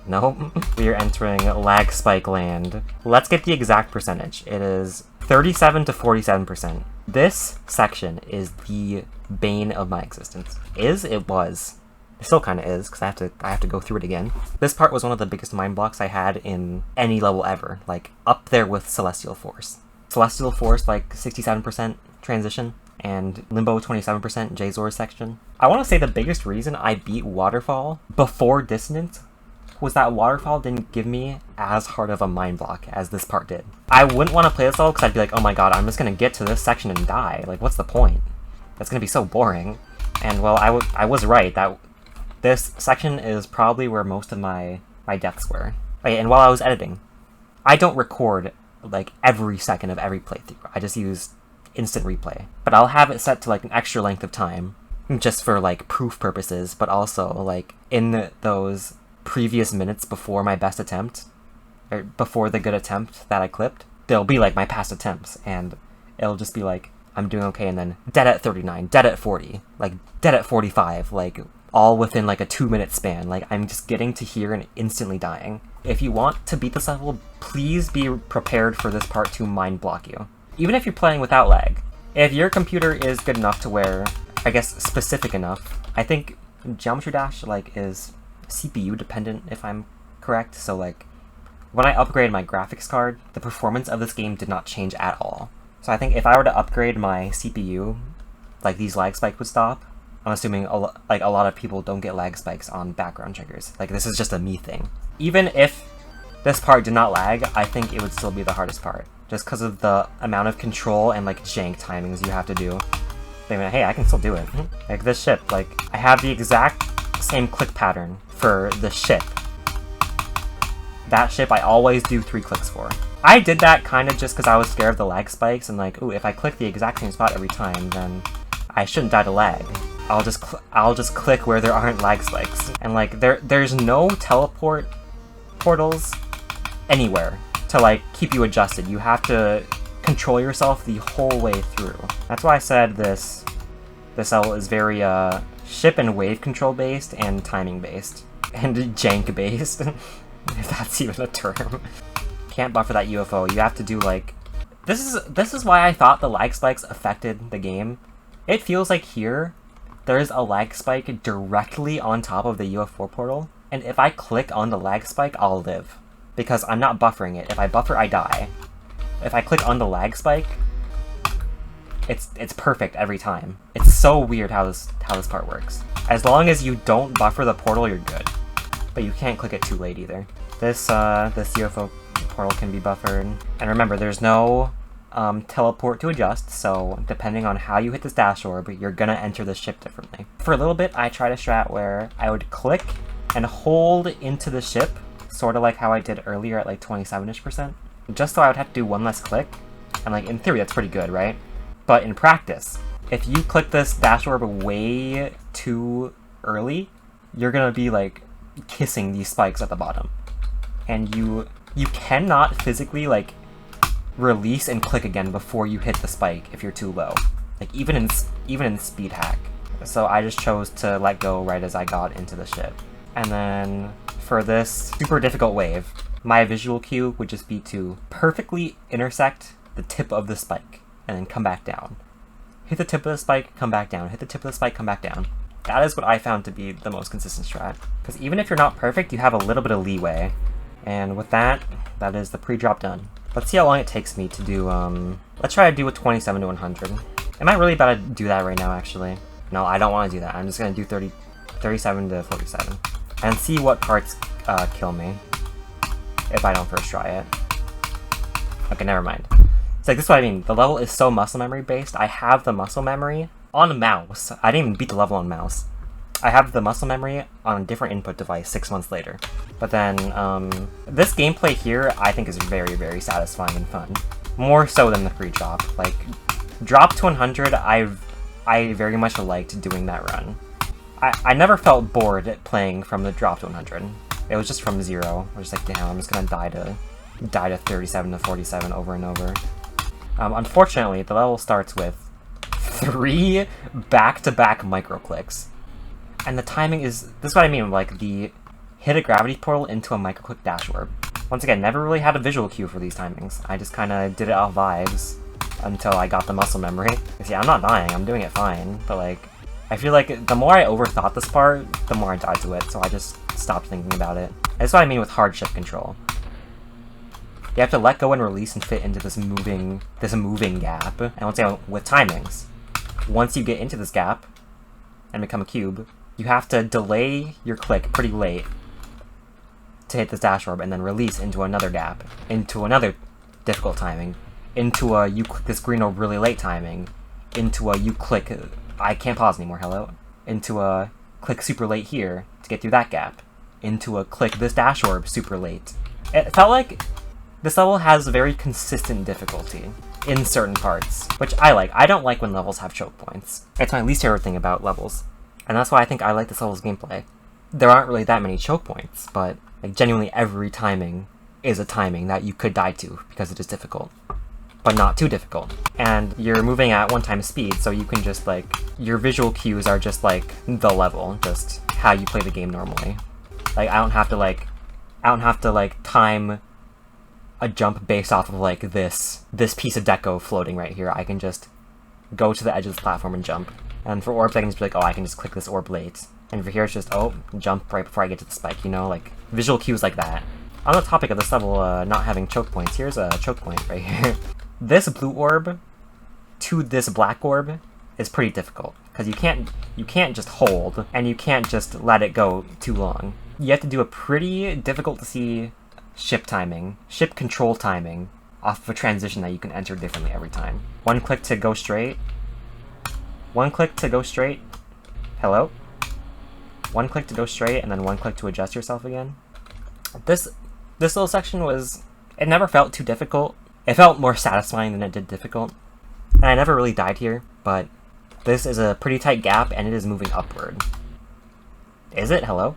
No. We are entering lag spike land. Let's get the exact percentage. It is 37 to 47%. This section is the bane of my existence. It was. It still kind of is, because I have to go through it again. This part was one of the biggest mind blocks I had in any level ever. Like, up there with Celestial Force. Celestial Force, like, 67% transition, and Limbo 27% J-Zor section. I want to say the biggest reason I beat Waterfall before Dissonance was that Waterfall didn't give me as hard of a mind block as this part did. I wouldn't want to play this level because I'd be like, oh my god, I'm just going to get to this section and die. Like, what's the point? That's going to be so boring. And, well, I was right. That this section is probably where most of my deaths were. Right, and while I was editing, I don't record, like, every second of every playthrough. I just use instant replay. But I'll have it set to, like, an extra length of time, just for, like, proof purposes, but also, like, in those previous minutes before my best attempt, or before the good attempt that I clipped, there'll be, like, my past attempts, and it'll just be, like, I'm doing okay, and then dead at 39, dead at 40, like, dead at 45, like, all within, like, a 2-minute span. Like, I'm just getting to here and instantly dying. If you want to beat this level, please be prepared for this part to mind block you. Even if you're playing without lag. If your computer is good enough to where, I guess, specific enough, I think Geometry Dash, like, is CPU dependent, if I'm correct. So, like, when I upgraded my graphics card, the performance of this game did not change at all. So I think if I were to upgrade my CPU, like, these lag spikes would stop. I'm assuming a lot of people don't get lag spikes on background triggers. Like, this is just a me thing. Even if this part did not lag, I think it would still be the hardest part. Just because of the amount of control and, like, jank timings you have to do. I mean, hey, I can still do it. Like, this ship, like, I have the exact same click pattern for the ship. That ship I always do 3 clicks for. I did that kind of just because I was scared of the lag spikes, and like, ooh, if I click the exact same spot every time, then I shouldn't die to lag. I'll just click where there aren't lag spikes. And like, there's no teleport portals anywhere to like keep you adjusted. You have to control yourself the whole way through. That's why I said this level is very ship and wave control based and timing based and jank based, if that's even a term. Can't buffer that UFO. You have to do like this is why I thought the lag spikes affected the game. It feels like here there's a lag spike directly on top of the UFO portal, and if I click on the lag spike, I'll live. Because I'm not buffering it. If I buffer, I die. If I click on the lag spike, it's perfect every time. It's so weird how this part works. As long as you don't buffer the portal, you're good. But you can't click it too late either. This UFO portal can be buffered. And remember, there's no teleport to adjust, so depending on how you hit this dash orb, you're gonna enter the ship differently. For a little bit, I tried a strat where I would click and hold into the ship, sort of like how I did earlier at like 27-ish%, just so I would have to do one less click. And like, in theory, that's pretty good, right? But in practice, if you click this dash orb way too early, you're gonna be like kissing these spikes at the bottom. And you cannot physically like release and click again before you hit the spike if you're too low. Like even in speed hack. So I just chose to let go right as I got into the ship. And then for this super difficult wave, my visual cue would just be to perfectly intersect the tip of the spike and then come back down. Hit the tip of the spike, come back down. Hit the tip of the spike, come back down. That is what I found to be the most consistent strat. Because even if you're not perfect, you have a little bit of leeway. And with that, that is the pre-drop done. Let's see how long it takes me to do, let's try to do a 27 to 100. Am I really about to do that right now, actually? No, I don't want to do that. I'm just going to do 37 to 47. And see what parts kill me if I don't first try it. Okay, never mind. It's like, this is what I mean. The level is so muscle memory based. I have the muscle memory on mouse. I didn't even beat the level on mouse. I have the muscle memory on a different input device 6 months later. But then, this gameplay here, I think is very, very satisfying and fun. More so than the pre-drop. Like, drop to 100, I very much liked doing that run. I never felt bored playing from the drop to 100. It was just from 0. I was just like, damn, I'm just gonna die to 37 to 47 over and over. Unfortunately, the level starts with 3 back-to-back microclicks. And the timing is, this is what I mean, like the hit a gravity portal into a microclick dash orb. Once again, never really had a visual cue for these timings. I just kind of did it off vibes until I got the muscle memory. See, I'm not dying, I'm doing it fine, but like, I feel like the more I overthought this part, the more I died to it, so I just stopped thinking about it. That's what I mean with hard shift control. You have to let go and release and fit into this moving gap. And once again, with timings, once you get into this gap and become a cube, you have to delay your click pretty late to hit this dash orb and then release into another gap, into another difficult timing, into a you click this green orb really late timing, into a you click I can't pause anymore, hello, into a click super late here to get through that gap, into a click this dash orb super late. It felt like this level has very consistent difficulty in certain parts, which I like. I don't like when levels have choke points. It's my least favorite thing about levels, and that's why I think I like this level's gameplay. There aren't really that many choke points, but like genuinely every timing is a timing that you could die to because it is difficult, but not too difficult. And you're moving at 1x speed, so you can just like, your visual cues are just like the level, just how you play the game normally. Like I don't have to like time a jump based off of like this piece of deco floating right here. I can just go to the edge of this platform and jump. And for orbs, I can just be like, oh, I can just click this orb late. And for here, it's just, oh, jump right before I get to the spike, you know, like visual cues like that. On the topic of this level not having choke points, here's a choke point right here. This blue orb to this black orb is pretty difficult because you can't just hold and you can't just let it go too long. You have to do a pretty difficult to see ship control timing off of a transition that you can enter differently every time. One click to go straight. One click to go straight. Hello? One click to go straight and then one click to adjust yourself again. This little section it never felt too difficult. It felt more satisfying than it did difficult. And I never really died here, but this is a pretty tight gap and it is moving upward. Is it? Hello?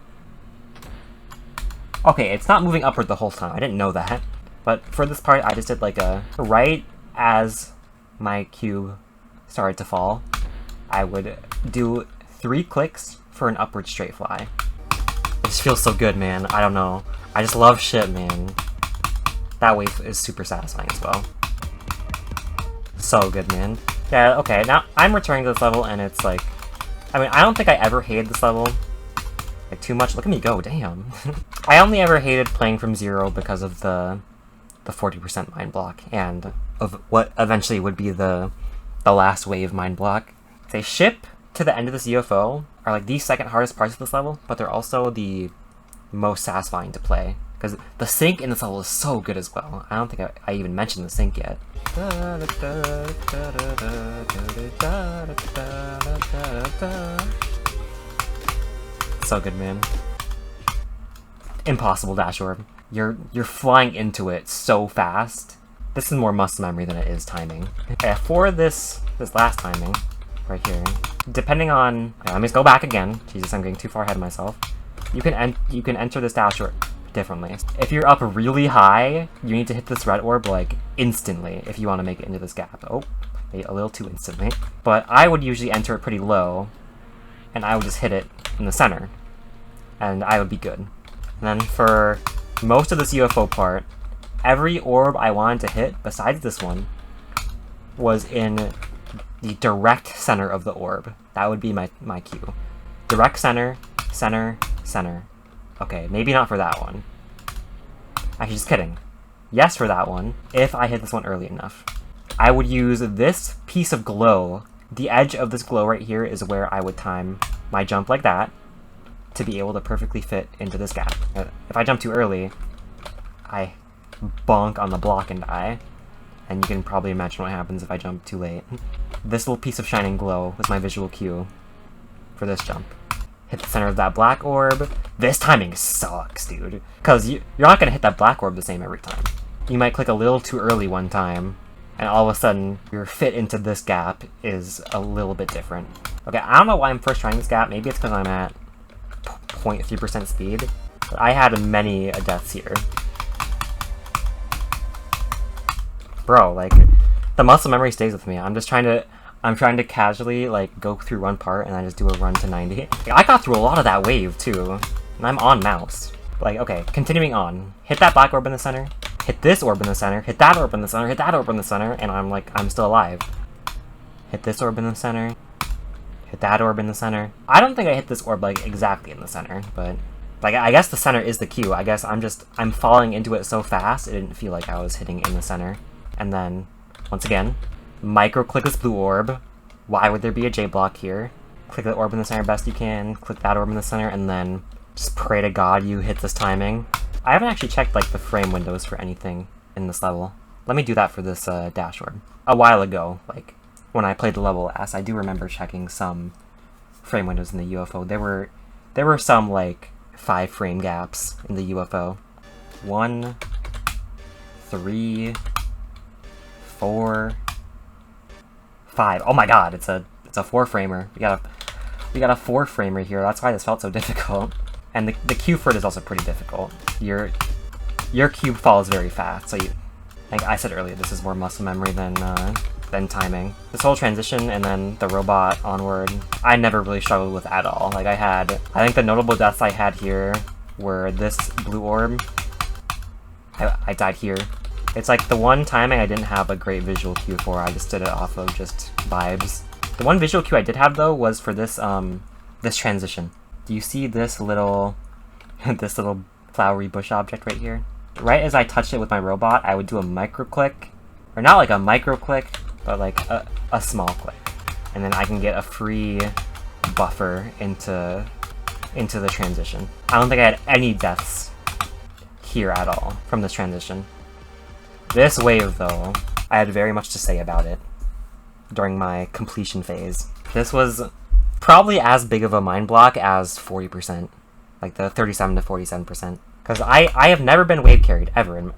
Okay, it's not moving upward the whole time. I didn't know that. But for this part, I just did like right as my cube started to fall, I would do 3 clicks for an upward straight fly. It just feels so good, man. I don't know. I just love shit, man. That wave is super satisfying as well. So good, man. Yeah, okay, now I'm returning to this level and it's like, I mean, I don't think I ever hated this level like too much. Look at me go, damn. I only ever hated playing from 0 because of the 40% mind block and of what eventually would be the last wave mind block. They ship to the end of this UFO are like the second hardest parts of this level, but they're also the most satisfying to play because the sync in this level is so good as well. I don't think I even mentioned the sync yet. So good, man. Impossible dash orb. You're flying into it so fast. This is more muscle memory than it is timing. Okay, for this last timing, right here, depending on, let me just go back again. Jesus, I'm getting too far ahead of myself. You can enter this dash orb differently. If you're up really high, you need to hit this red orb like instantly if you want to make it into this gap. Oh, maybe a little too instantly. But I would usually enter it pretty low, and I would just hit it in the center, and I would be good. And then for most of this UFO part, every orb I wanted to hit, besides this one, was in the direct center of the orb. That would be my cue. Direct center, center, center. Okay, maybe not for that one. Actually, just kidding. Yes for that one, if I hit this one early enough. I would use this piece of glow. The edge of this glow right here is where I would time my jump like that to be able to perfectly fit into this gap. If I jump too early, I bonk on the block and die. And you can probably imagine what happens if I jump too late. This little piece of shining glow was my visual cue for this jump. Hit the center of that black orb. This timing sucks, dude. Because you're not going to hit that black orb the same every time. You might click a little too early one time, and all of a sudden, your fit into this gap is a little bit different. Okay, I don't know why I'm first trying this gap. Maybe it's because I'm at 0.3% speed. But I had many deaths here. Bro, like, the muscle memory stays with me. I'm trying to casually, like, go through one part and I just do a run to 90. I got through a lot of that wave, too. And I'm on mouse. Like, okay, continuing on. Hit that black orb in the center. Hit this orb in the center. Hit that orb in the center. Hit that orb in the center. And I'm still alive. Hit this orb in the center. Hit that orb in the center. I don't think I hit this orb, like, exactly in the center, but... like, I guess the center is the cue. I guess I'm falling into it so fast, it didn't feel like I was hitting in the center. And then, once again, micro-click this blue orb. Why would there be a J block here? Click the orb in the center best you can, click that orb in the center, and then just pray to God you hit this timing. I haven't actually checked like the frame windows for anything in this level. Let me do that for this dashboard. A while ago, like when I played the level last, I do remember checking some frame windows in the UFO. There were some like 5 frame gaps in the UFO. 1, 3, 4, 5. Oh my god, it's a 4-framer. We got a 4-framer here. That's why this felt so difficult. And the cube for it is also pretty difficult. Your cube falls very fast, so like I said earlier, this is more muscle memory than timing. This whole transition and then the robot onward, I never really struggled with at all. Like I think the notable deaths I had here were this blue orb. I died here. It's like the one timing I didn't have a great visual cue for. I just did it off of just vibes. The one visual cue I did have though was for this this transition. Do you see this little this little flowery bush object right here? Right as I touched it with my robot, I would do a micro click, or not like a micro click, but like a small click, and then I can get a free buffer into the transition. I don't think I had any deaths here at all from this transition. This wave though, I had very much to say about it during my completion phase. This was probably as big of a mind block as 40%, like the 37 to 47%. Because I have never been wave carried, ever. And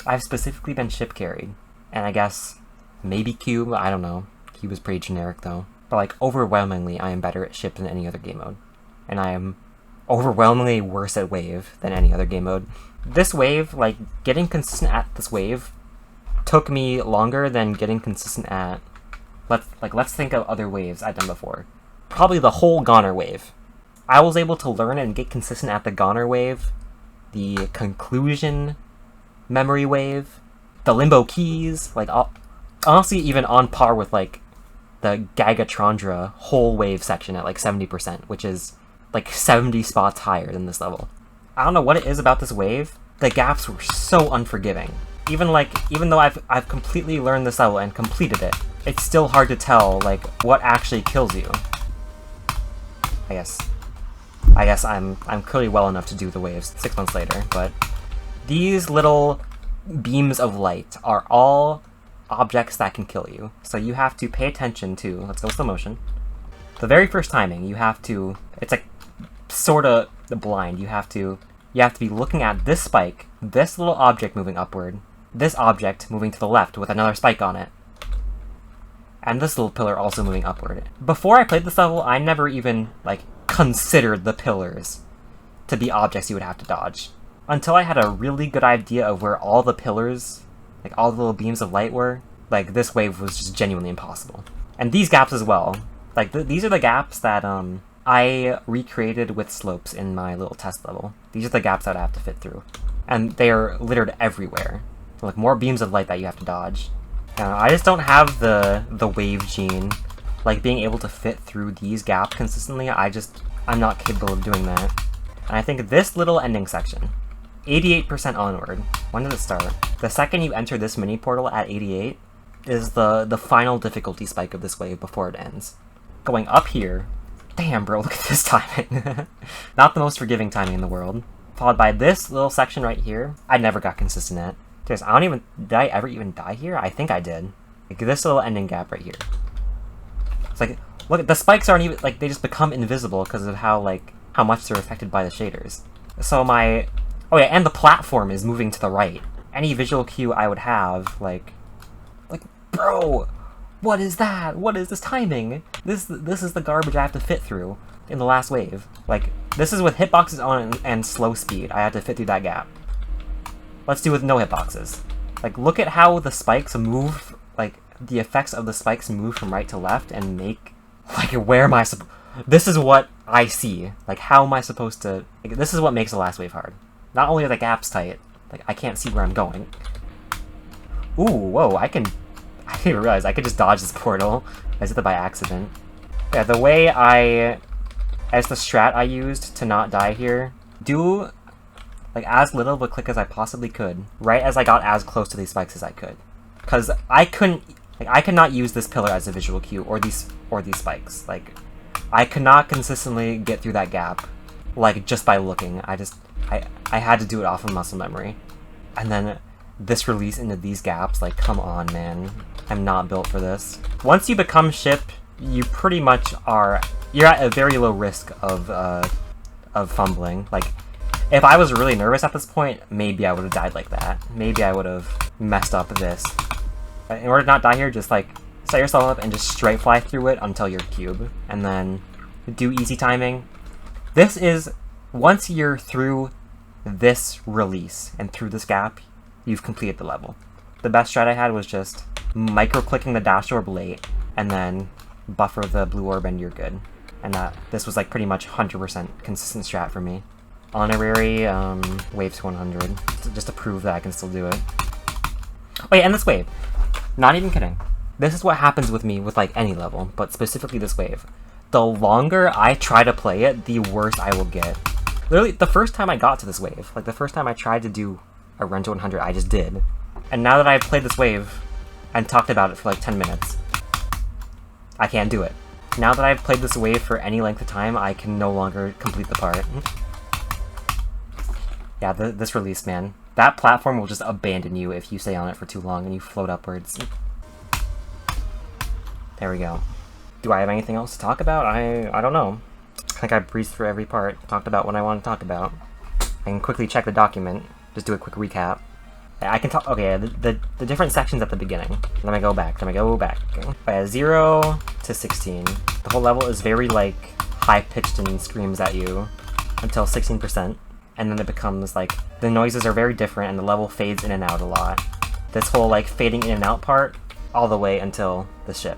I've specifically been ship carried. And I guess maybe cube, I don't know. Cube is pretty generic though. But like overwhelmingly, I am better at ship than any other game mode. And I am overwhelmingly worse at wave than any other game mode. This wave, like getting consistent at this wave took me longer than getting consistent at, let's think of other waves I've done before. Probably the whole Goner wave. I was able to learn and get consistent at the Goner wave, the conclusion memory wave, the limbo keys, like honestly even on par with like the Gagatrondra whole wave section at like 70%, which is like 70 spots higher than this level. I don't know what it is about this wave. The gaps were so unforgiving. Even though I've completely learned this level and completed it, it's still hard to tell like what actually kills you. I guess I'm clearly well enough to do the waves 6 months later, but these little beams of light are all objects that can kill you. So you have to pay attention to, let's go slow motion. The very first timing, you have to, it's like sort of blind. You have to be looking at this spike, this little object moving upward, this object moving to the left with another spike on it, and this little pillar also moving upward. Before I played this level, I never even like considered the pillars to be objects you would have to dodge. Until I had a really good idea of where all the pillars, like all the little beams of light were, like this wave was just genuinely impossible. And these gaps as well. Like these are the gaps that I recreated with slopes in my little test level. These are the gaps that I have to fit through. And they are littered everywhere. Like more beams of light that you have to dodge. I just don't have the wave gene. Like being able to fit through these gaps consistently, I'm not capable of doing that. And I think this little ending section, 88% onward, when does it start? The second you enter this mini portal at 88 is the final difficulty spike of this wave before it ends. Going up here, damn bro, look at this timing. Not the most forgiving timing in the world. Followed by this little section right here, I never got consistent at. Did I ever even die here? I think I did. Like this little ending gap right here. It's like, look, the spikes aren't even, like, they just become invisible because of how much they're affected by the shaders. So oh yeah, and the platform is moving to the right. Any visual cue I would have, like, bro, what is that? What is this timing? This is the garbage I have to fit through in the last wave. Like, this is with hitboxes on and slow speed. I had to fit through that gap. Let's do with no hitboxes. Like, look at how the spikes move, like, the effects of the spikes move from right to left and make, like, where am I this is what I see. Like, how am I supposed to, like, this is what makes the last wave hard. Not only are the gaps tight, like, I can't see where I'm going. Ooh, whoa, I didn't even realize I could just dodge this portal. I did that by accident. Yeah, the way as the strat I used to not die here, do like as little of a click as I possibly could, right as I got as close to these spikes as I could. Because I could not use this pillar as a visual cue, or these spikes. Like, I could not consistently get through that gap, like, just by looking. I had to do it off of muscle memory. And then this release into these gaps, like, come on, man. I'm not built for this. Once you become ship, you pretty much are... You're at a very low risk of fumbling. Like, if I was really nervous at this point, maybe I would have died like that. Maybe I would have messed up this. In order to not die here, just, like, set yourself up and just straight fly through it until you're cube. And then do easy timing. This is... Once you're through this release and through this gap, you've completed the level. The best strat I had was just micro-clicking the dash orb late and then buffer the blue orb and you're good. And this was like pretty much 100% consistent strat for me. Honorary wave to 100, just to prove that I can still do it. Oh yeah, and this wave. Not even kidding. This is what happens with me with like any level, but specifically this wave. The longer I try to play it, the worse I will get. Literally, the first time I got to this wave, like the first time I tried to do a run to 100, I just did. And now that I've played this wave and talked about it for like 10 minutes, I can't do it. Now that I've played this wave for any length of time, I can no longer complete the part. Yeah, this release, man. That platform will just abandon you if you stay on it for too long and you float upwards. There we go. Do I have anything else to talk about? I don't know. I think I breezed through every part, talked about what I want to talk about. I can quickly check the document, just do a quick recap. I can talk, okay, the different sections at the beginning. Let me go back. Okay, 0 to 16. The whole level is very, like, high-pitched and screams at you until 16%. And then it becomes, like, the noises are very different and the level fades in and out a lot. This whole, like, fading in and out part, all the way until the ship.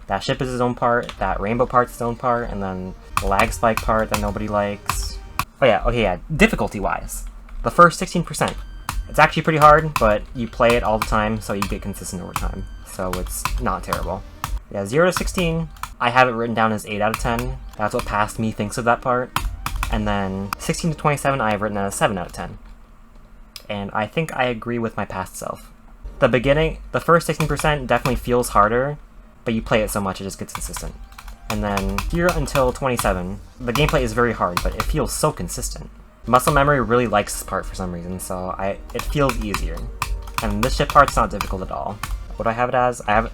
That ship is its own part, that rainbow part's its own part, and then the lag spike part that nobody likes. Oh yeah, okay, yeah, difficulty-wise. The first 16%. It's actually pretty hard, but you play it all the time, so you get consistent over time. So it's not terrible. Yeah, 0 to 16, I have it written down as 8 out of 10. That's what past me thinks of that part. And then 16 to 27, I have written as 7 out of 10. And I think I agree with my past self. The beginning, the first 16% definitely feels harder, but you play it so much it just gets consistent. And then here until 27, the gameplay is very hard, but it feels so consistent. Muscle memory really likes this part for some reason, so it feels easier. And this ship part's not difficult at all. What do I have it as? I have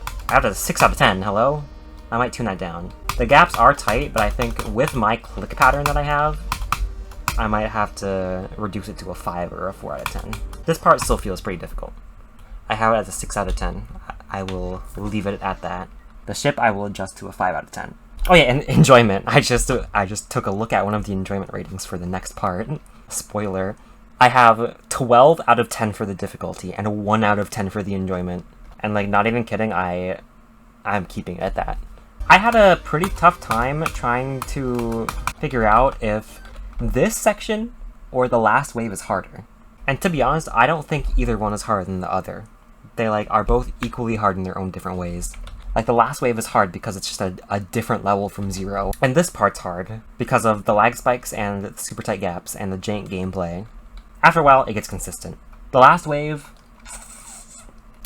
it as a 6 out of 10, hello? I might tune that down. The gaps are tight, but I think with my click pattern that I have, I might have to reduce it to a 5 or a 4 out of 10. This part still feels pretty difficult. I have it as a 6 out of 10. I will leave it at that. The ship I will adjust to a 5 out of 10. Oh yeah, and enjoyment. I just took a look at one of the enjoyment ratings for the next part. Spoiler. I have 12 out of 10 for the difficulty and a 1 out of 10 for the enjoyment. And like, not even kidding, I'm keeping it at that. I had a pretty tough time trying to figure out if this section or the last wave is harder. And to be honest, I don't think either one is harder than the other. They like are both equally hard in their own different ways. Like, the last wave is hard because it's just a different level from 0. And this part's hard because of the lag spikes and the super tight gaps and the jank gameplay. After a while, it gets consistent. The last wave...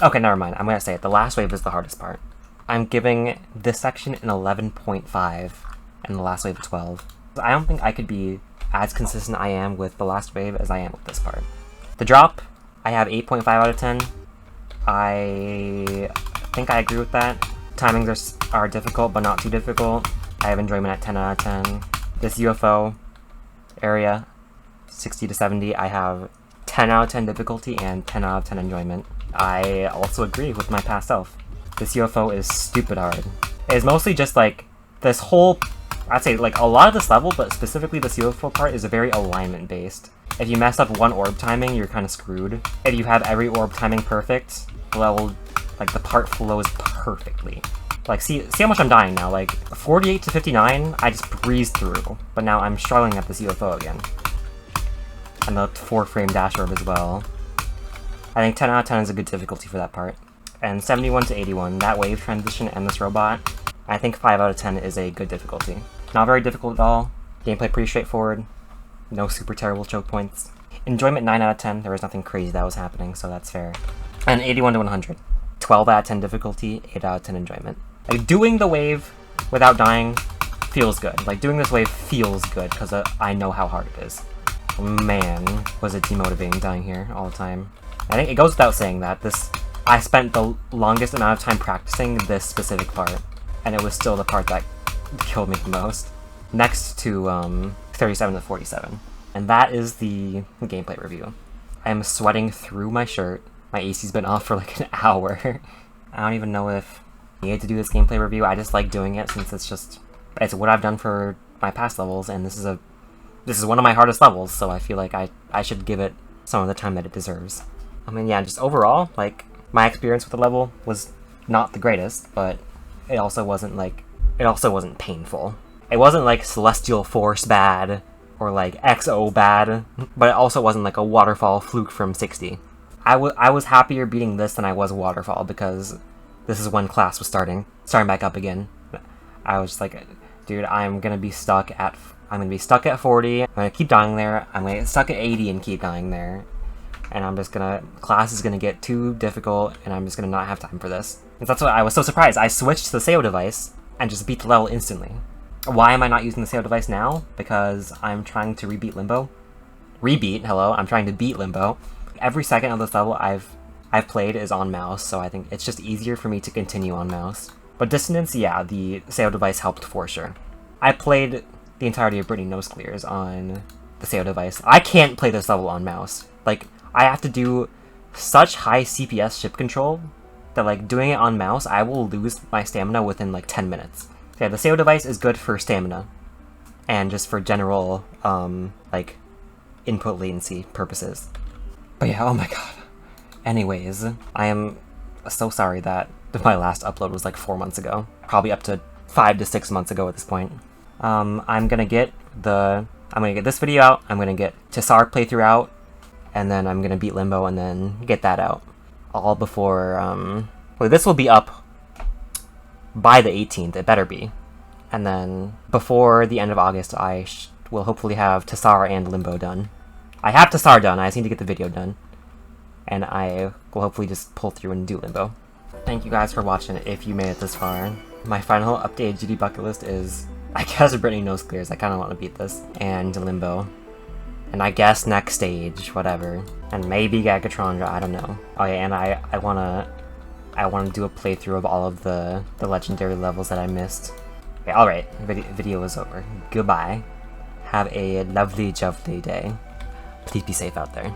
Okay, never mind. I'm gonna say it. The last wave is the hardest part. I'm giving this section an 11.5 and the last wave a 12. I don't think I could be as consistent I am with the last wave as I am with this part. The drop, I have 8.5 out of 10. I think I agree with that. Timings are difficult, but not too difficult. I have enjoyment at 10 out of 10. This UFO area, 60 to 70, I have 10 out of 10 difficulty and 10 out of 10 enjoyment. I also agree with my past self. This UFO is stupid hard. It's mostly just like this whole, I'd say like a lot of this level, but specifically this UFO part is very alignment based. If you mess up one orb timing, you're kind of screwed. If you have every orb timing perfect, the level, like the part flows perfectly. Like, see how much I'm dying now. Like 48 to 59, I just breezed through, but now I'm struggling at this UFO again. And the 4-frame dash orb as well. I think 10 out of 10 is a good difficulty for that part. And 71 to 81, that wave transition and this robot, I think 5 out of 10 is a good difficulty. Not very difficult at all. Gameplay pretty straightforward. No super terrible choke points. Enjoyment 9 out of 10, there was nothing crazy that was happening, so that's fair. And 81 to 100. 12 out of 10 difficulty, 8 out of 10 enjoyment. Like, doing the wave without dying feels good. Like, doing this wave feels good, because I know how hard it is. Man, was it demotivating dying here all the time. I think it goes without saying that I spent the longest amount of time practicing this specific part, and it was still the part that killed me the most. Next to 37 to 47. And that is the gameplay review. I am sweating through my shirt. My AC's been off for like an hour. I don't even know if I need to do this gameplay review. I just like doing it since it's what I've done for my past levels, and this is one of my hardest levels, so I feel like I should give it some of the time that it deserves. I mean, yeah, just overall, like, my experience with the level was not the greatest, but it also wasn't painful. It wasn't like Celestial Force bad, or like XO bad, but it also wasn't like a Waterfall fluke from 60. I was happier beating this than I was Waterfall, because this is when class was starting back up again. I was just like, dude, I'm gonna be stuck at 40, I'm gonna keep dying there, I'm gonna get stuck at 80 and keep dying there, and class is gonna get too difficult, and I'm just gonna not have time for this. And that's why I was so surprised. I switched to the SEO device and just beat the level instantly. Why am I not using the SEO device now? Because I'm trying to rebeat Limbo. I'm trying to beat Limbo. Every second of this level I've played is on mouse, so I think it's just easier for me to continue on mouse. But Dissonance, yeah, the SEO device helped for sure. I played the entirety of Brittany Nose Clears on the SEO device. I can't play this level on mouse. Like, I have to do such high CPS ship control that, like, doing it on mouse, I will lose my stamina within, like, 10 minutes. Yeah, the SEO device is good for stamina, and just for general, like, input latency purposes. But yeah, oh my god. Anyways, I am so sorry that my last upload was like 4 months ago. Probably up to 5 to 6 months ago at this point. I'm gonna get this video out, I'm gonna get Tessar playthrough out, and then I'm gonna beat Limbo and then get that out. All before, well, this will be up by the 18th, it better be. And then before the end of August, I will hopefully have Tessar and Limbo done. I have Tessar done, I just need to get the video done. And I will hopefully just pull through and do Limbo. Thank you guys for watching if you made it this far. My final updated GD bucket list is, I guess, Brittany Nose Clears, I kind of want to beat this, and Limbo. And I guess next stage, whatever. And maybe Gagatrondra, I don't know. Oh yeah, and I wanna do a playthrough of all of the legendary levels that I missed. Okay, alright, video is over. Goodbye. Have a lovely, lovely day. Please be safe out there.